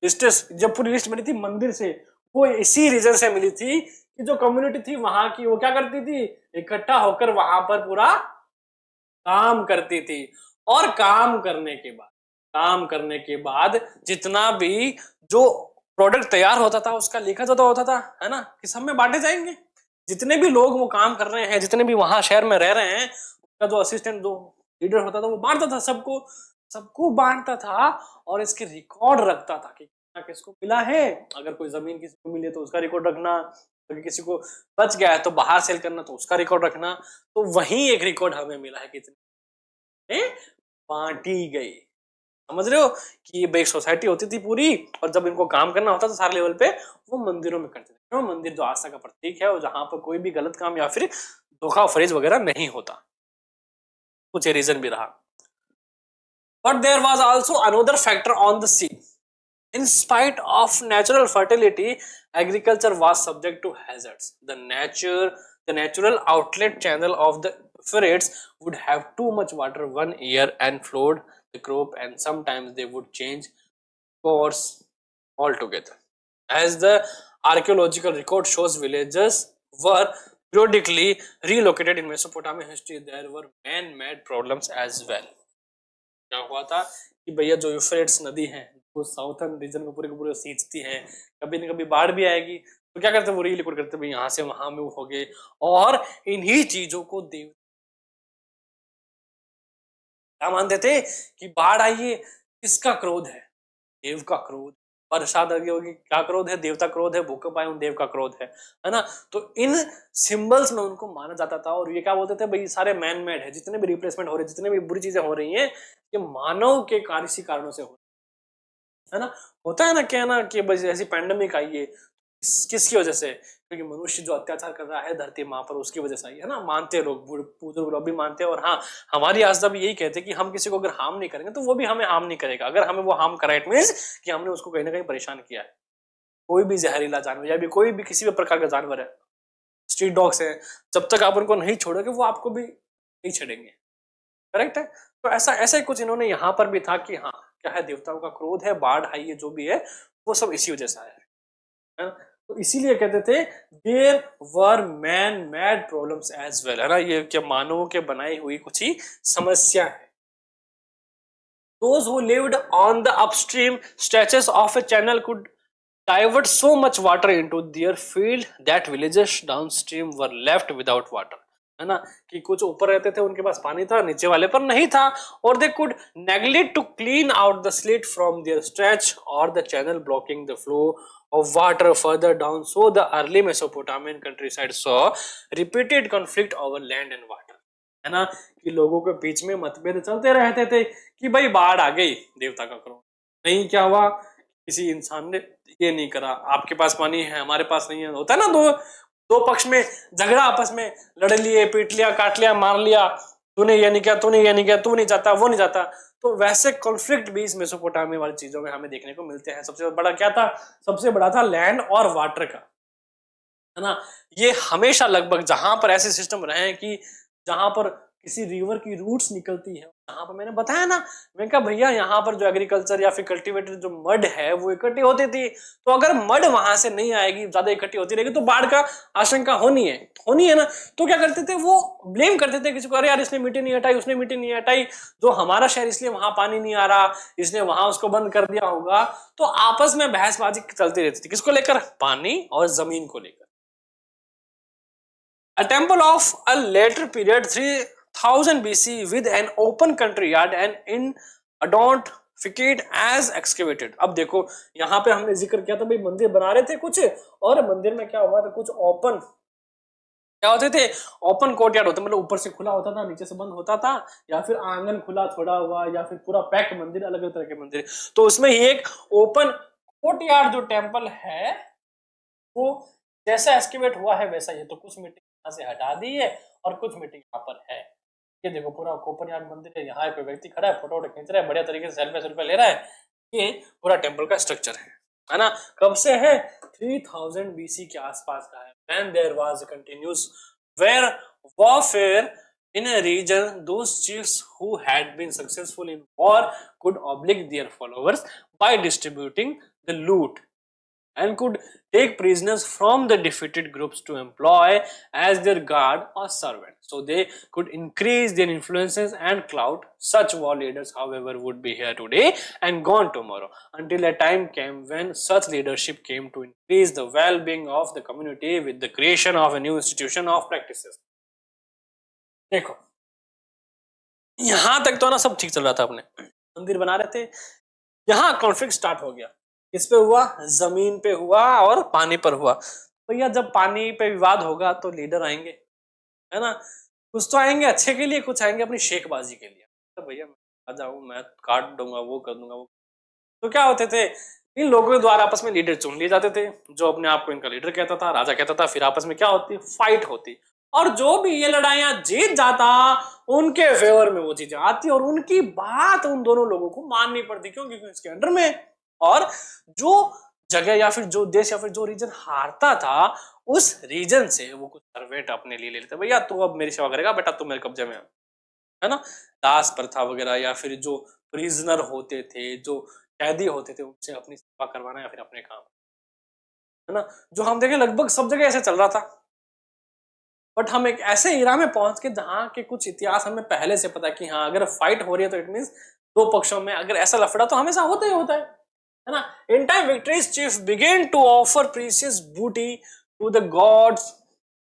A: Lists, जब पूरी लिस्ट बनी थी मंदिर से, वो इसी रीजन से मिली थी कि जो कम्युनिटी थी वहां की वो क्या करती थी, इकट्ठा होकर वहां पर पूरा काम करती थी। और काम करने के बाद जितना भी जो प्रोडक्ट तैयार होता था उसका लिखा जोता होता था, है ना, कि सब में बांटे जाएंगे। जितने भी लोग वो काम कर रहे हैं, जितने भी वहां शहर में रह रहे हैं, उसका जो असिस्टेंट जो लीडर होता था वो बांटता था सबको, सबको बांटता था और इसके रिकॉर्ड रखता था कि किसको मिला है। अगर कोई जमीन किसी को मिले तो उसका रिकॉर्ड रखना, अगर किसी को बच गया है तो बाहर सेल करना तो उसका रिकॉर्ड रखना। तो वही एक रिकॉर्ड हमें मिला है कितने बांटी गई। समझ रहे हो कि ये एक सोसाइटी होती थी पूरी, और जब इनको काम करना होता था सारे लेवल पे वो मंदिरों में करते थे। क्यों, मंदिर जो आस्था का प्रतीक है और जहां पर कोई भी गलत काम या फिर धोखा फरेज वगैरह नहीं होता, कुछ रीजन भी रहा। But there was also another factor on the sea. In spite of natural fertility, agriculture was subject to hazards. The natural outlet channel of the Euphrates would have too much water one year and flood the crop, and sometimes they would change course altogether. As the archaeological record shows, villages were periodically relocated in Mesopotamian history. There were man-made problems as well. क्या हुआ था कि भैया जो Euphrates नदी है वो southern reason को पूरे सींचती है, कभी न कभी बाढ़ भी आएगी, तो क्या करते हैं वो रीलिक्विड करते हैं, यहाँ से वहां में हो गए। और इन्हीं चीजों को देव क्या मानते थे कि बाढ़ आई है, किसका क्रोध है, देव का क्रोध। बरसात आ गई होगी, क्या क्रोध है, देवता क्रोध है। भूकंप आए, देव का क्रोध है ना। तो इन सिंबल्स में उनको माना जाता था। और ये क्या बोलते थे, भाई सारे मैन मेड है, जितने भी रिप्लेसमेंट हो रहे, जितने भी बुरी चीजें हो रही हैं, ये मानव के कार्यशी कारणों से हो, है ना। होता है ना, क्या ना कि बस ऐसी पैंडेमिक आई है, किसकी वजह से, क्योंकि मनुष्य जो अत्याचार कर रहा है धरती माँ पर, उसकी वजह से आई है ना। मानते लोग, बुजुर्ग लोग भी मानते हैं। और हाँ, हमारी आस्था भी यही कहते हैं कि हम किसी को अगर हार्म नहीं करेंगे तो वो भी हमें हार्म नहीं करेगा। अगर हमें वो हार्म करा, इट मींस कि हमने उसको कहीं ना कहीं परेशान किया है। कोई भी जहरीला जानवर या भी कोई भी किसी भी प्रकार का जानवर है, स्ट्रीट डॉग्स है, जब तक आप उनको नहीं छोड़ोगे वो आपको भी नहीं छेड़ेंगे, करेक्ट है। तो ऐसा ही कुछ इन्होंने यहाँ पर भी था कि हाँ, क्या है, देवताओं का क्रोध है, बाढ़ आई है, जो भी है वो सब इसी वजह से आया है। तो इसीलिए कहते थे there were man made problems as well, है ना। ये क्या मानवों के बनाई हुई कुछ ही समस्या है। Those who lived on the upstream stretches of a channel could divert so much water into their field that villages downstream were left without water, है ना। कि कुछ ऊपर रहते थे, उनके पास पानी था, नीचे वाले पर नहीं था। और they could neglect to clean out the slit from their stretch or the channel blocking the flow of water further down. So the early Mesopotamian countryside saw repeated conflict over land and water, है ना। कि लोगों के बीच में मतभेद चलते रहते थे कि भाई बाढ़ आ गई, देवता का करो नहीं, क्या हुआ, किसी इंसान ने ये नहीं करा, आपके पास पानी है हमारे पास नहीं है। होता है ना, दो पक्ष में झगड़ा, आपस में लड़ लिए, पीट लिया, काट लिया, मार लिया, तूने ये नहीं किया, तूने ये नहीं किया, तू नहीं चाहता, वो नहीं चाहता। तो वैसे कॉन्फ्लिक्ट भी इस मेसोपोटामिया वाली चीजों में हमें देखने को मिलते हैं। सबसे बड़ा क्या था, सबसे बड़ा था लैंड और वाटर का, है ना। ये हमेशा लगभग जहां पर ऐसे सिस्टम रहे हैं कि जहां पर किसी रिवर की रूट्स निकलती है, यहाँ पर मैंने बताया ना, मैं कहा भैया यहाँ पर जो एग्रीकल्चर या फिर कल्टीवेटेड जो मड है वो इकट्ठी होती थी, तो अगर मड वहां से नहीं आएगी, ज्यादा इकट्ठी होती रहेगी तो बाढ़ का आशंका होनी है ना। तो क्या करते थे वो, ब्लेम करते थे किसी को, अरे यार इसने मिट्टी नहीं हटाई, उसने मिट्टी नहीं हटाई, जो हमारा शहर इसलिए वहां पानी नहीं आ रहा, इसने वहां उसको बंद कर दिया होगा। तो आपस में बहसबाजी चलती रहती थी, किसको लेकर, पानी और जमीन को लेकर। A temple of a later period 3000 BC with an open country yard and in adorned facade as excavated। अब देखो यहाँ पे हमने जिक्र किया था भाई मंदिर बना रहे थे कुछ, और मंदिर में क्या हुआ था, कुछ ओपन क्या होते थे, ओपन कोर्टयार्ड होता, मतलब ऊपर से खुला होता था, नीचे से बंद होता था, या फिर आंगन खुला छोड़ा हुआ, या फिर पूरा पैक मंदिर, अलग अलग तरह के मंदिर। तो उसमें ही एक ओपन कोर्टयार्ड जो टेम्पल है वो जैसा एक्सकेवेट हुआ है वैसा ही, तो कुछ मिट्टी यहाँ से हटा दी है और कुछ मिट्टी यहाँ पर है। ये देखो पूरा कोपरयार्ड मंदिर है, यहाँ कोई व्यक्ति खड़ा है, फोटो खींच रहा है, बढ़िया तरीके से सेल्फी ले रहा है। ये पूरा टेम्पल का स्ट्रक्चर है ना। कब से है, 3000 BC के आसपास का है। When there was a continuous warfare in a region, those chiefs who had been successful in war could oblige their followers by distributing the loot and could take prisoners from the defeated groups to employ as their guard or servant. So they could increase their influences and clout. Such war leaders, however, would be here today and gone tomorrow, until a time came when such leadership came to increase the well-being of the community with the creation of a new institution of practices. देखो यहां तक तो ना सब ठीक चल रहा था, अपने मंदिर बना रहे थे, यहां कॉन्फ्लिक्ट स्टार्ट हो गया। किस पे हुआ, जमीन पे हुआ और पानी पर हुआ। भैया जब पानी पे विवाद होगा तो लीडर आएंगे, है ना, कुछ तो आएंगे अच्छे के लिए, कुछ आएंगे अपनी शेखबाजी के लिए। तो भैया मैं आ जाऊं, मैं काट दूंगा, वो कर दूंगा, वो। तो क्या होते थे, इन लोगों के द्वारा आपस में लीडर चुन लिए जाते थे, जो अपने आप को इनका लीडर कहता था, राजा कहता था। फिर आपस में क्या होती, फाइट होती, और जो भी ये लड़ाइयां जीत जाता उनके फेवर में वो चीजें आती, और उनकी बात उन दोनों लोगों को माननी पड़ती, क्योंकि इसके अंडर में। और जो जगह या फिर जो देश या फिर जो रीजन हारता था, उस रीजन से वो कुछ सर्वेंट अपने लिए ले लेते, भैया तू अब मेरी सेवा करेगा बेटा, तू मेरे कब्जे में है ना। दास प्रथा वगैरह, या फिर जो प्रिजनर होते थे, जो कैदी होते थे, उनसे अपनी सेवा करवाना या फिर अपने काम, है ना, जो हम देखें लगभग सब जगह ऐसे चल रहा था। बट हम एक ऐसे इरा में पहुंच के जहां के कुछ इतिहास हमें पहले से पता है कि हाँ अगर फाइट हो रही है तो इट मींस दो पक्षों में अगर ऐसा लफड़ा तो हमेशा होता ही होता है ना। In time victories chief begin to offer precious booty to the gods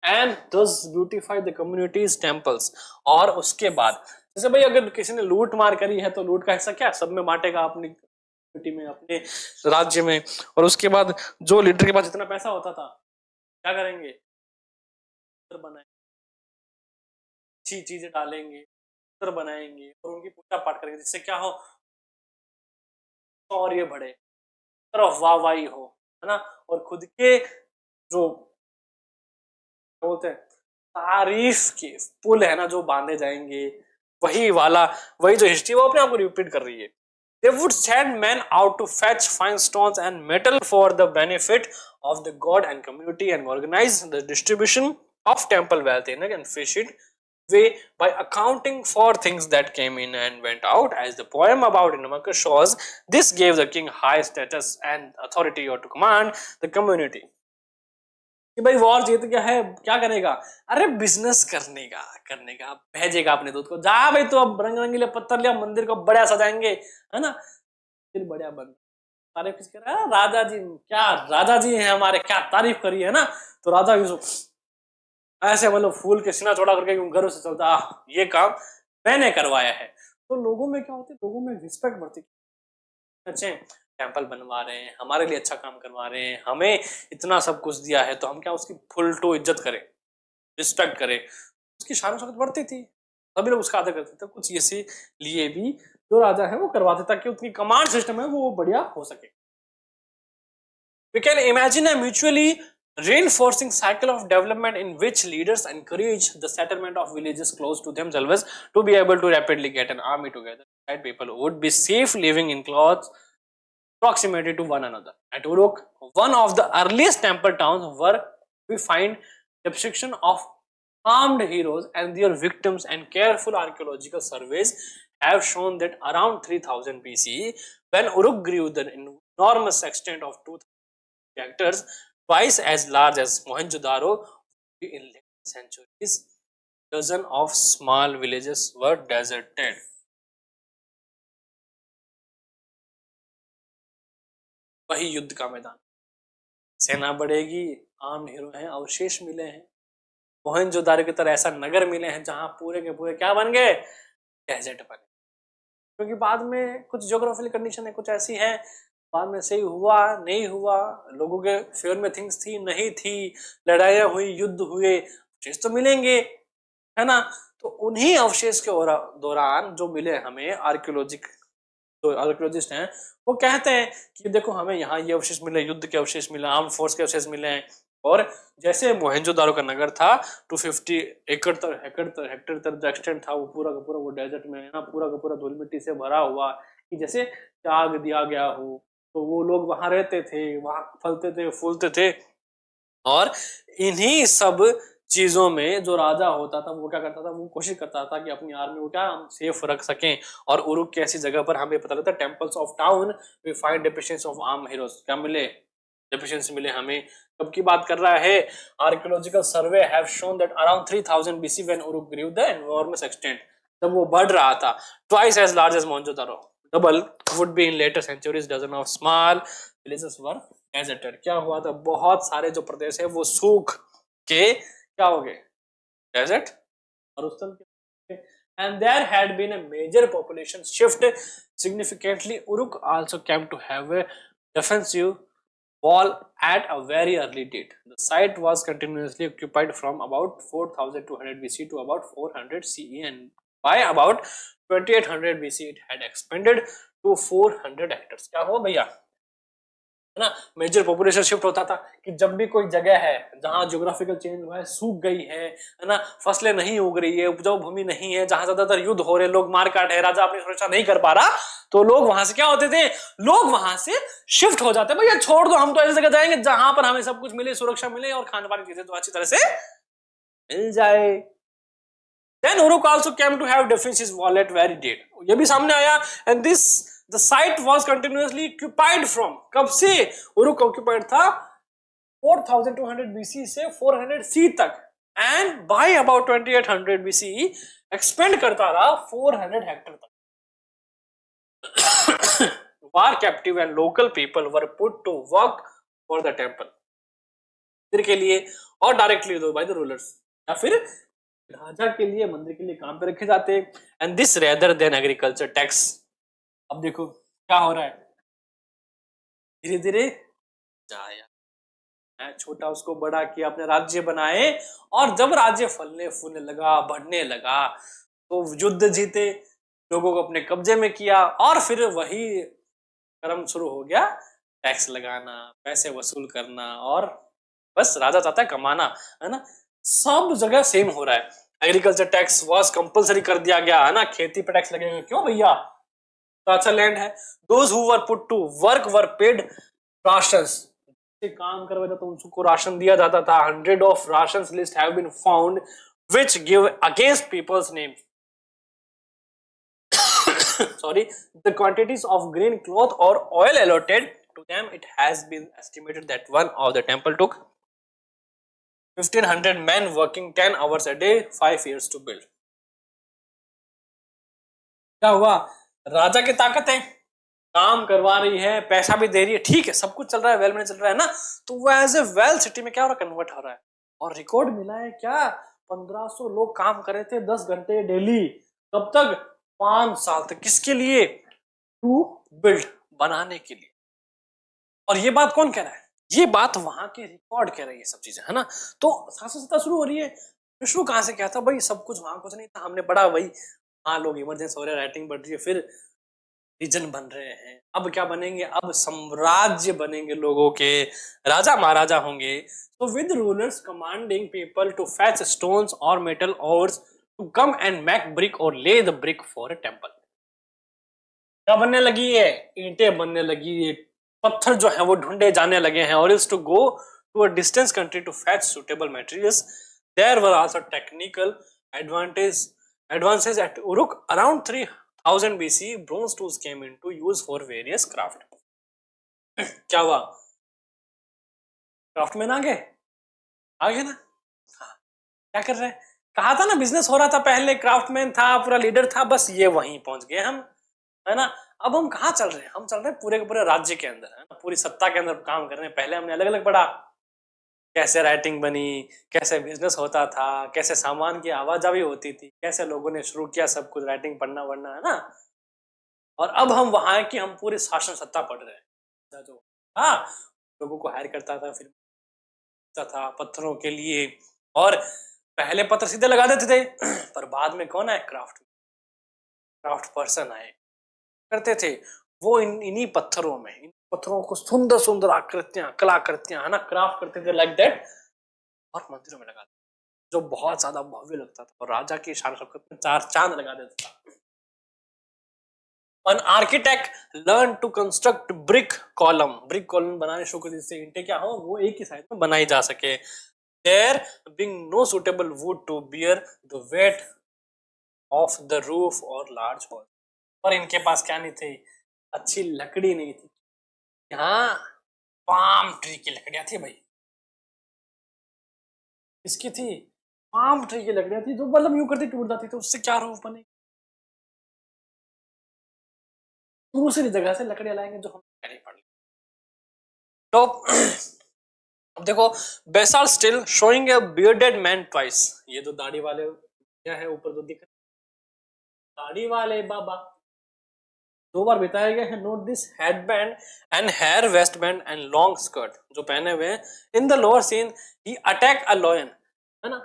A: and thus beautify the communities temples. और उसके बाद जैसे भाई अगर किसी ने लूट मार करी है तो लूट का हिस्सा क्या सब में बांटेगा, अपनी कम्युनिटी में, अपने राज्य में। और उसके बाद जो लीडर के पास जितना पैसा होता था क्या करेंगे, बनाएंगे, अच्छी चीजें डालेंगे, बनाएंगे और उनकी पूजा पाठ करेंगे, जिससे क्या हो, और ये बढ़े, तरफ वाहवाही हो, है ना। और खुद के जो बोलते हैं तारीफ के पुल है ना जो बांधे जाएंगे, वही जो हिस्ट्री वो अपने आप को रिपीट कर रही है। They would send men out to fetch fine stones and metal for the benefit of the god and community and organize the distribution of temple wealth in an efficient way by accounting for things that came in and went out. As the poem about Namaka shows, this gave the king high status and authority to command the community. कि भाई war जीत गया है, क्या करेगा, अरे business करने का भेजेगा अपने दूध को, जा भाई तो अब रंग रंगीले पत्थर लिया, मंदिर को बढ़िया सजाएंगे, है ना। फिर बढ़िया बन तारीफ किस कर रहा है, राजा जी, क्या राजा जी हैं हमारे, क्या तारीफ करी है ना। तो राजा ऐसे मतलब फूल के सीना चौड़ा करके गर्व से चलता, ये काम मैंने करवाया है। तो लोगों में क्या होती है, लोगों में रिस्पेक्ट बढ़ती, अच्छे टेम्पल बनवा रहे हैं, हमारे लिए अच्छा काम करवा रहे हैं, हमें इतना सब कुछ दिया है, तो हम क्या उसकी फुल टू इज्जत करें, रिस्पेक्ट करें, उसकी शान शौकत बढ़ती थी, सभी लोग उसका आदर करते थे। कुछ इसी लिए भी जो राजा है वो करवाते ताकि उनकी कमांड सिस्टम है वो बढ़िया हो सके। We can imagine a mutually reinforcing cycle of development in which leaders encourage the settlement of villages close to themselves to be able to rapidly get an army together. Right? People would be safe living in close proximity to one another. At Uruk, one of the earliest temple towns, where we find depiction of armed heroes and their victims, and careful archaeological surveys have shown that around 3000 BCE, when Uruk grew the enormous extent of 2000 hectares, twice as large as Mohenjo-daro, in later centuries, dozen of small villages were deserted. वही युद्ध का मैदान, सेना बढ़ेगी, arm hero हैं, अवशेष मिले हैं, मोहनजोदारो की तरह ऐसा नगर मिले हैं जहां पूरे के पूरे क्या बन गए, डेजर्ट बन गए, क्योंकि बाद में कुछ ज्योग्राफिकल कंडीशन है, कुछ ऐसी है, बाद में सही हुआ नहीं हुआ, लोगों के फेवर में थिंग्स थी नहीं थी, लड़ाइयां हुई, युद्ध हुए, अवशेष तो मिलेंगे, है ना। तो उन्हीं अवशेष के दौरान जो मिले हमें आर्कियोलॉजिस्ट हैं, वो कहते हैं कि देखो हमें यहाँ ये अवशेष मिले, युद्ध के अवशेष मिले, आर्म फोर्स के अवशेष मिले हैं, और जैसे मोहनजोदारो का नगर था 250 एकड़ हेक्टेयर तक जो एक्सटेंड था, वो पूरा का पूरा वो डेजर्ट में है ना, पूरा का पूरा धूल मिट्टी से भरा हुआ, कि जैसे त्याग दिया गया हो, तो वो लोग वहां रहते थे, वहां फलते थे फूलते थे, और इन्हीं सब चीजों में जो राजा होता था वो क्या करता था, वो कोशिश करता था कि अपनी आर्मी को क्या हम सेफ रख सकें, और उरुक की ऐसी जगह पर हमें पता लगता है temples of town we find deficiency of arm heroes, क्या मिले, डेफिशिएंसी मिले हमें। कब की बात कर रहा है, archaeological survey have shown that around 3000 BC when Uruk grew the enormous extent, जब वो बढ़ रहा था, twice as large as Mohenjodaro, double would be in later centuries, dozen of small villages were deserted. क्या हुआ था, बहुत सारे जो प्रदेश है वो सूख के क्या हो गए, डेजर्ट, और उस तरह, and there had been a major population shift significantly. Uruk also came to have a defensive wall at a very early date. The site was continuously occupied from about 4200 BC to about 400 CE, and by about 2800 BC it had expanded to 400 hectares. क्या हुआ भैया, है ना, major population shift होता था कि जब भी कोई जगह है जहां ज्योग्राफिकल चेंज हुआ है, सूख गई है ना, फसलें नहीं उग रही है, उपजाऊ भूमि नहीं है, जहां ज्यादातर युद्ध हो रहे, लोग मारकाट है, राजा अपनी सुरक्षा नहीं कर पा रहा, तो लोग वहां से क्या होते थे, लोग वहां से शिफ्ट हो जाते, भैया छोड़ दो, हम तो ऐसी जगह जाएंगे जहां पर हमें सब कुछ मिले, सुरक्षा मिले, और खाने पानी की चीजें तो अच्छी तरह से मिल जाए। Then Uruk also came to have defenses wall at very date, ये भी सामने आया, and this the site was continuously occupied from, कब से उरुक occupied था 4200 BC से 400 C तक, and by about 2800 BCE expand करता रहा 400 हेक्टेयर तक। War captive and local people were put to work for the temple, मंदिर के लिए, और डायरेक्टली by the rulers, या फिर राजा के लिए मंदिर के लिए काम पे रखे जाते, and this rather than agriculture tax। अब देखो क्या हो रहा है, धीरे धीरे जाया, छोटा उसको बड़ा किया, अपने राज्य बनाए, और जब राज्य फलने फूलने लगा, बढ़ने लगा, तो युद्ध जीते, लोगों को अपने कब्जे में किया, और फिर वही क्रम शुरू हो गया, टैक्स लगाना, पैसे वसूल करना, और बस राजा चाहता है कमाना, है ना, सब जगह सेम हो रहा है। एग्रीकल्चर टैक्स वाज कंपलसरी कर दिया गया, है ना, खेती पे टैक्स लगेगा, क्यों भैया, तो अच्छा लैंड है। Those who were put to work were paid rations, काम करवाया था तो उनको राशन दिया जाता था। 100 of rations list have been found which give against peoples names, sorry, the quantities of grain, cloth or oil allotted to them. It has been estimated that one of the temple took 1500 men working 10 hours a day 5 years to build। क्या हुआ, राजा की ताकत है, काम करवा रही है, पैसा भी दे रही है, ठीक है, सब कुछ चल रहा है, वेल में चल रहा है ना, तो वो एज ए वेल सिटी में क्या हो रहा है, कन्वर्ट हो रहा है। और रिकॉर्ड मिला है क्या, 1500 लोग काम कर रहे थे 10 घंटे डेली, कब तक, 5 साल तक, किसके लिए, टू बिल्ड, बनाने के लिए। और ये बात कौन कह रहा है, ये बात वहां के रिकॉर्ड कह रही है, सब चीजें, है ना। तो शासनसत्ता शुरू हो रही है, शुरू कहां से क्या था भाई, सब कुछ वहां कुछ नहीं था, हमने पढ़ा वही, हाँ लोग इमरजेंसी हो रहे, राइटिंग बढ़ रही है, फिर रीजन बन रहे हैं, अब क्या बनेंगे, अब साम्राज्य बनेंगे, लोगों के राजा महाराजा होंगे। तो with rulers commanding people to fetch stones और metal ores to come and make brick और lay the brick for a temple. क्या बनने लगी है, ईंटें बनने लगी है, पत्थर जो है वो ढूंढे जाने लगे हैं, और is to go to a distance country to fetch suitable materials There were also technical advances at Uruk. Around 3000 BC, bronze tools came into use for various craft. क्या हुआ? क्राफ्टमैन आ गए ना? हाँ, क्या कर रहे हैं? कहा था ना बिजनेस हो रहा था पहले, क्राफ्टमैन था, पूरा लीडर था, बस ये वहीं पहुंच गए हम, है ना? अब हम कहाँ चल रहे हैं? हम चल रहे हैं पूरे के पूरे राज्य के अंदर, है ना, पूरी सत्ता के अंदर काम कर रहे हैं। पहले हमने अलग अलग पढ़ा, कैसे राइटिंग बनी, कैसे बिजनेस होता था, कैसे सामान की आवाजाही होती थी, कैसे लोगों ने शुरू किया सब कुछ राइटिंग पढ़ना वढ़ना, है ना? और अब हम वहां की हम पूरी शासन सत्ता पढ़ रहे हैं। जो हाँ, लोगों को हायर करता था, फिर था पत्थरों के लिए, और पहले पत्थर सीधे लगा देते थे पर बाद में कौन आए? क्राफ्ट पर्सन आए, करते थे वो इन्हीं पत्थरों में, इन पत्थरों को सुंदर सुंदर आकृतियां, कलाकृतियां, है ना, क्राफ्ट करते थे लाइक दैट, और मंदिरों में लगाते, जो बहुत ज्यादा भव्य लगता था और राजा की शान शौकत में चार चांद लगा देता था। An architect learned to construct brick column बनाने शुरू कर दी, जिससे ईंटें क्या हो, वो एक ही साइज में बनाई जा सके। There being no suitable wood to bear the weight of the roof or large walls, और इनके पास क्या नहीं थी? अच्छी लकड़ी नहीं थी। यहाँ पाम ट्री की लकड़ियां थी भाई। इसकी थी पाम ट्री की लकड़ियां थी, जो मतलब यूं करती टूट जाती, तो उससे क्या रूफ बने? दूसरी जगह से लकड़ियां लाएंगे जो हम नहीं पड़। तो अब देखो, बेसाल्ट स्टिल शोइंग ए बियर्डेड मैन ट्वाइस, ये जो दाढ़ी वाले क्या है ऊपर जो दिख रहे, दाढ़ी वाले बाबा दो बार बिताया गया है। Note this headband and hair waist band and long skirt जो पहने हुए हैं। In the lower scene he attack a lion, है ना,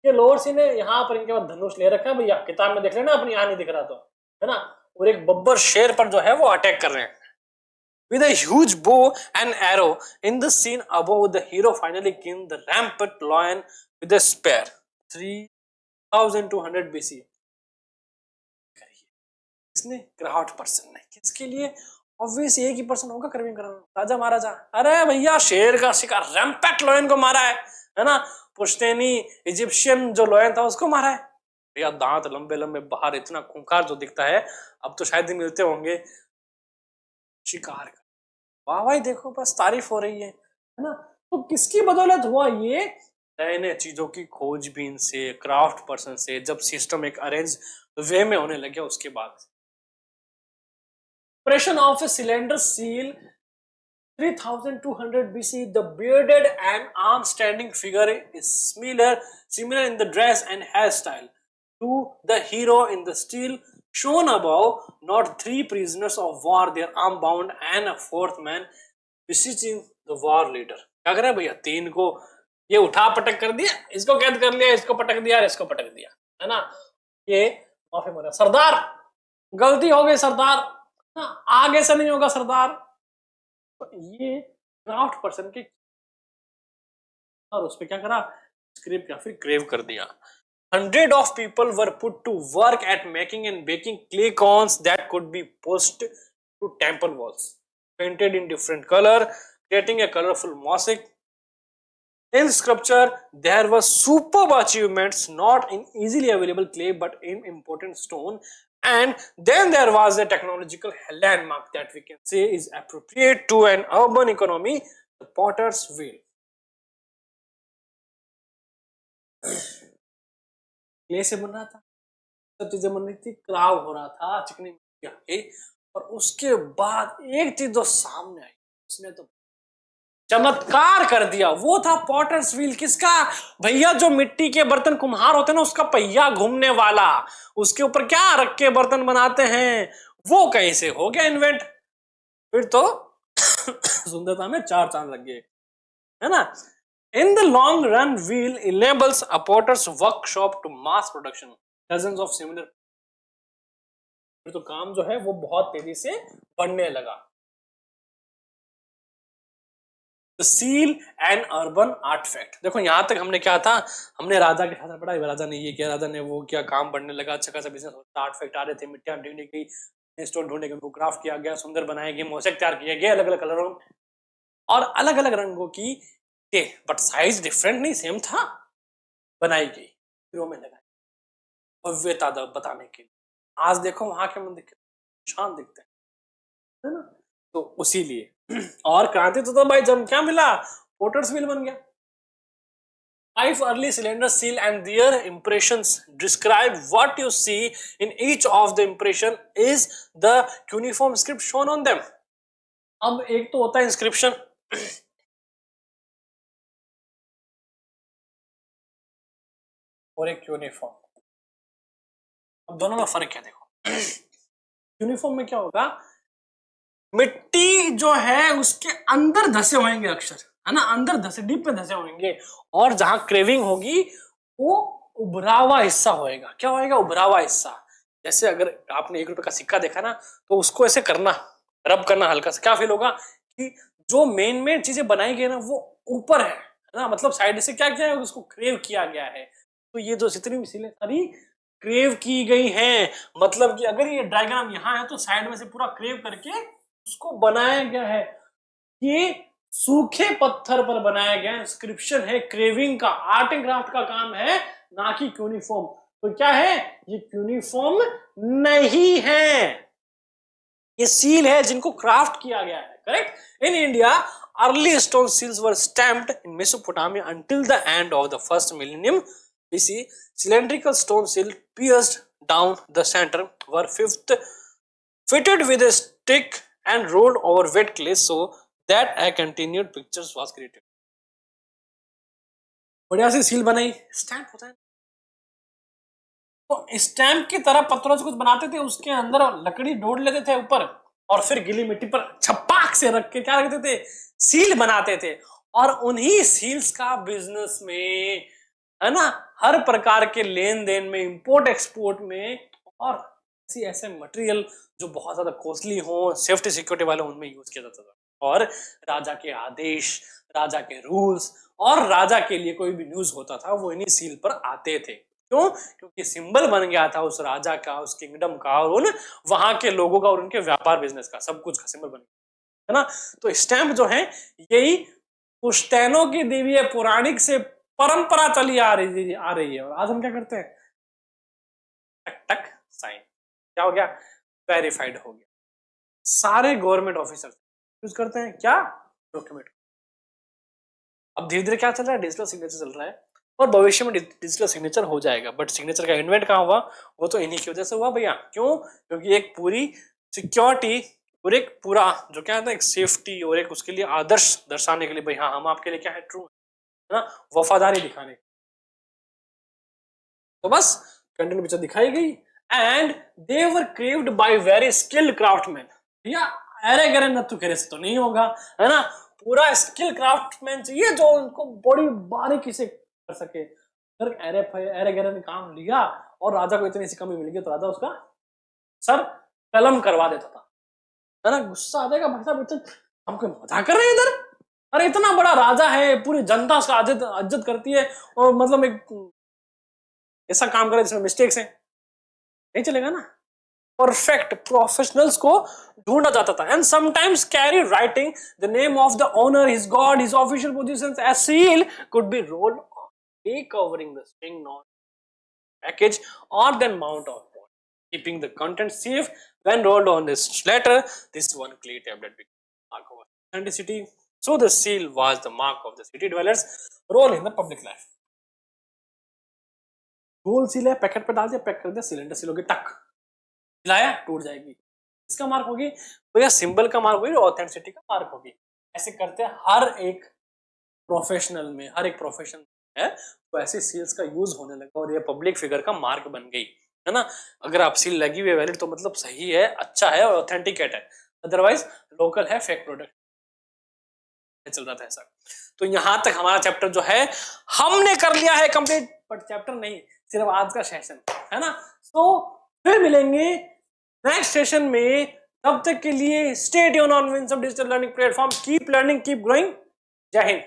A: ये लोअर सीन है, यहाँ पर इनके पास धनुष ले रखा है भैया, किताब में देख लेना अपनी, यहाँ नहीं दिख रहा तो, है ना, और एक बब्बर शेर पर जो है वो अटैक कर रहे हैं with a huge bow and arrow. In the scene above, the hero finally killed the rampant lion with a spear. 3200 BC. इसने क्राफ्ट पर्सन ने, किसके लिए? ऑब्वियस एक ही पर्सन होगा, करविंग कराना, राजा महाराजा। अरे भैया शेर का शिकार, रैम्पेट लॉयन को मारा है ना, पुश्तैनी इजिप्शियन जो लॉयन था उसको मारा है भैया, दांत लंबे लंबे, बाहर इतना खूंखार जो दिखता है, अब तो शायद ही मिलते होंगे। शिकार का वाह भाई, देखो बस तारीफ हो रही है ना? तो किसकी बदौलत हुआ ये? नए नए चीजों की खोजबीन से, क्राफ्ट पर्सन से, जब सिस्टम एक अरेंज वे में होने लगे उसके बाद। Operation of a cylinder seal, 3200 BC. The bearded and arm-standing figure is similar in the dress and hairstyle to the hero in the stele shown above. Not three prisoners of war, their arm bound, and a fourth man beseeching the war leader. क्या करे भैया, तीन को ये उठा पटक कर दिया, इसको कैद कर लिया, इसको पटक दिया, इसको पटक दिया, है ना, ये माफी मांगा, सरदार गलती हो गई सरदार, आगे से नहीं होगा सरदार। तो ये क्राफ्ट पर्सन के, और उस पे क्या करा? स्क्रिप्ट या फिर क्रेव कर दिया। 100 of people were put to work at making and baking clay cones that could be pushed to temple walls, painted in different color, creating a colorful mosaic. In sculpture, there were superb achievements, not in easily available clay, but in important stone. And then there was a technological landmark that we can say is appropriate to an urban economy, the potter's wheel. Clay से बन रहा था, सब चीजें बन रही थी, क्राव हो रहा था चिकनी मिट्टी के, और उसके बाद एक चीज जो सामने आई, उसने तो चमत्कार कर दिया, वो था पॉटर्स व्हील। किसका? भैया जो मिट्टी के बर्तन कुम्हार होते हैं ना, उसका पहिया घूमने वाला, उसके ऊपर क्या रख के बर्तन बनाते हैं, वो कैसे हो गया इन्वेंट? फिर तो सुंदरता में चार चांद लग गए, है ना। In the long run wheel enables a potter's workshop to mass production dozens of similar. फिर तो काम जो है वो बहुत तेजी से बढ़ने लगा। सील एंड अर्बन आर्टिफैक्ट, देखो यहां तक हमने क्या था, हमने राजा के साथ पढ़ा, राजा ने ये किया, राजा ने वो किया, काम बढ़ने लगा, अच्छा खासा बिजनेस होता, आर्टिफैक्ट आ रहे थे, मिट्टियां ढूंढी गई, स्टोन ढूंढे गए, उनको क्राफ्ट किया गया, सुंदर बनाए गए, मोज़ेक तैयार किए गए अलग अलग कलरों और अलग अलग रंगों की थे, बट साइज डिफरेंट नहीं, सेम था। बनाई गई, हीरो में लगाई भव्यता बताने के लिए। आज देखो वहां के मंदिर कितने शान दिखते हैं, है ना? तो उसी लिए और क्रांति तो भाई जब क्या मिला, पोर्टर्स व्हील बन गया। 5 early cylinder seal and their impressions describe what you see in each of the impression is the cuneiform script shown on them. अब एक तो होता है इंस्क्रिप्शन और एक यूनिफॉर्म। अब दोनों में फर्क क्या देखो। यूनिफॉर्म में क्या होगा, मिट्टी जो है उसके अंदर धसे होंगे अक्षर, है ना, अंदर धसे, डीप में धसे होंगे, और जहां क्रेविंग होगी वो उभरा हुआ हिस्सा होएगा। क्या होएगा, उभरा हुआ हिस्सा। जैसे अगर आपने 1 रुपए का सिक्का देखा ना, तो उसको ऐसे करना, रब करना हल्का सा, क्या फील होगा कि जो मेन चीजें बनाई गई ना वो ऊपर है ना, मतलब साइड से क्या किया है, उसको क्रेव किया गया है। तो ये जो जितनी भी सीलें सारी क्रेव की गई हैं, मतलब कि अगर ये डायग्राम यहाँ है तो साइड में से पूरा क्रेव करके उसको बनाया गया है। ये सूखे पत्थर पर बनाया गया इंस्क्रिप्शन है, क्रेविंग का, आर्ट एंड क्राफ्ट का काम है, ना कि क्यूनिफॉर्म। तो क्या है, ये क्यूनिफॉर्म नहीं है, ये सील है जिनको क्राफ्ट किया गया है। Correct. In India early stone seals were stamped in Mesopotamia until the end of the first millennium BC. Cylindrical stone seal pierced down the center were fitted with a stick and rolled over wet clay so that a continued pictures was created. बढ़िया सी seal बनाई, stamp होता है तो stamp की तरह पत्थरों से कुछ बनाते थे, उसके अंदर लकड़ी डोड़ लेते थे ऊपर, और फिर गीली मिट्टी पर छपाक से रख के क्या रखते थे, सील बनाते थे। और उन्हीं सील्स का बिजनेस में, है ना, हर प्रकार के लेन देन में, इंपोर्ट एक्सपोर्ट में, और ऐसे मटेरियल जो बहुत ज्यादा कॉस्टली हो, सेफ्टी सिक्योरिटी वाले, उनमें यूज किया जाता था। और राजा के आदेश, राजा के रूल्स और राजा के लिए कोई भी न्यूज होता था वो इन्हीं सील पर आते थे। क्यों? क्योंकि सिंबल बन गया था उस राजा का, उस किंगडम का, और उन वहां के लोगों का, और उनके व्यापार बिजनेस का, सब कुछ का सिंबल बन गया, है ना। तो स्टैम्प जो है यही पुश्तैनों की दी हुई पौराणिक से परंपरा चली आ रही है, और आज हम क्या करते हैं, टक टक साइन, क्या हो गया, वेरीफाइड हो गया। सारे गवर्नमेंट ऑफिसर यूज करते हैं क्या, डॉक्यूमेंट। अब धीरे धीरे क्या चल रहा है, डिजिटल सिग्नेचर चल रहा है, और भविष्य में डिजिटल सिग्नेचर हो जाएगा। बट सिग्नेचर का इन्वेंट कहाँ हुआ, वो तो इन्हीं की वजह से हुआ भैया। क्यों? क्योंकि एक पूरी सिक्योरिटी और एक पूरा जो क्या है, एक सेफ्टी और एक उसके लिए आदर्श दर्शाने के लिए, भाई हाँ हम आपके लिए क्या है, ट्रू, है ना, वफादारी दिखाने। तो बस कंटेंट पिक्चर दिखाई गई, and they were carved by very skilled craftsman. भैया अरे गरे नत्थु करे से तो नहीं होगा, है ना, पूरा स्किल क्राफ्टमैन चाहिए जो उनको बड़ी बारीकी से कर सके। अगर अरे गरे ने काम लिया और राजा को इतनी सी कमी मिल गई तो राजा उसका सर कलम करवा देता था, है ना। गुस्सा आ जाएगा, भाई साहब हम कोई मजाक कर रहे हैं इधर, अरे इतना बड़ा राजा है, पूरी जनता उसका इज्जत करती है, और मतलब एक ऐसा काम करे जिसमें मिस्टेक्स हैं, नहीं चलेगा ना। परफेक्ट प्रोफेशनल्स को ढूंढा जाता था, and sometimes carry writing the name of the owner, his god, his official positions as seal could be rolled on covering the string knot package और then mount on board, keeping the content safe when rolled on this letter. This one clay tablet became mark of authenticity, so the seal was the mark of the city dwellers role in the public life. Goal seal है, packet पे डाल दिया, pack कर दिया, cylinder seal होगी, टक हिलाया टूट जाएगी, इसका मार्क होगी, तो यह सिंबल का मार्क होगी, ऑथेंटिसिटी का मार्क होगी। ऐसे करते हैं हर एक प्रोफेशनल में, हर एक प्रोफेशन है तो ऐसे सील्स का यूज होने लगा, और ये पब्लिक फिगर का मार्क बन गई, है ना। अगर आप सील लगी हुई है वैलिड तो मतलब सही है, अच्छा है और ऑथेंटिकेट है, अदरवाइज लोकल है, फेक प्रोडक्ट चल रहा था ऐसा। तो यहां तक हमारा चैप्टर जो है हमने कर लिया है कंप्लीट, बट चैप्टर नहीं, सिर्फ आज का सेशन, है ना। तो फिर मिलेंगे नेक्स्ट सेशन में, तब तक के लिए stay tuned on Winsome digital learning platform, keep learning, keep growing. जय हिंद।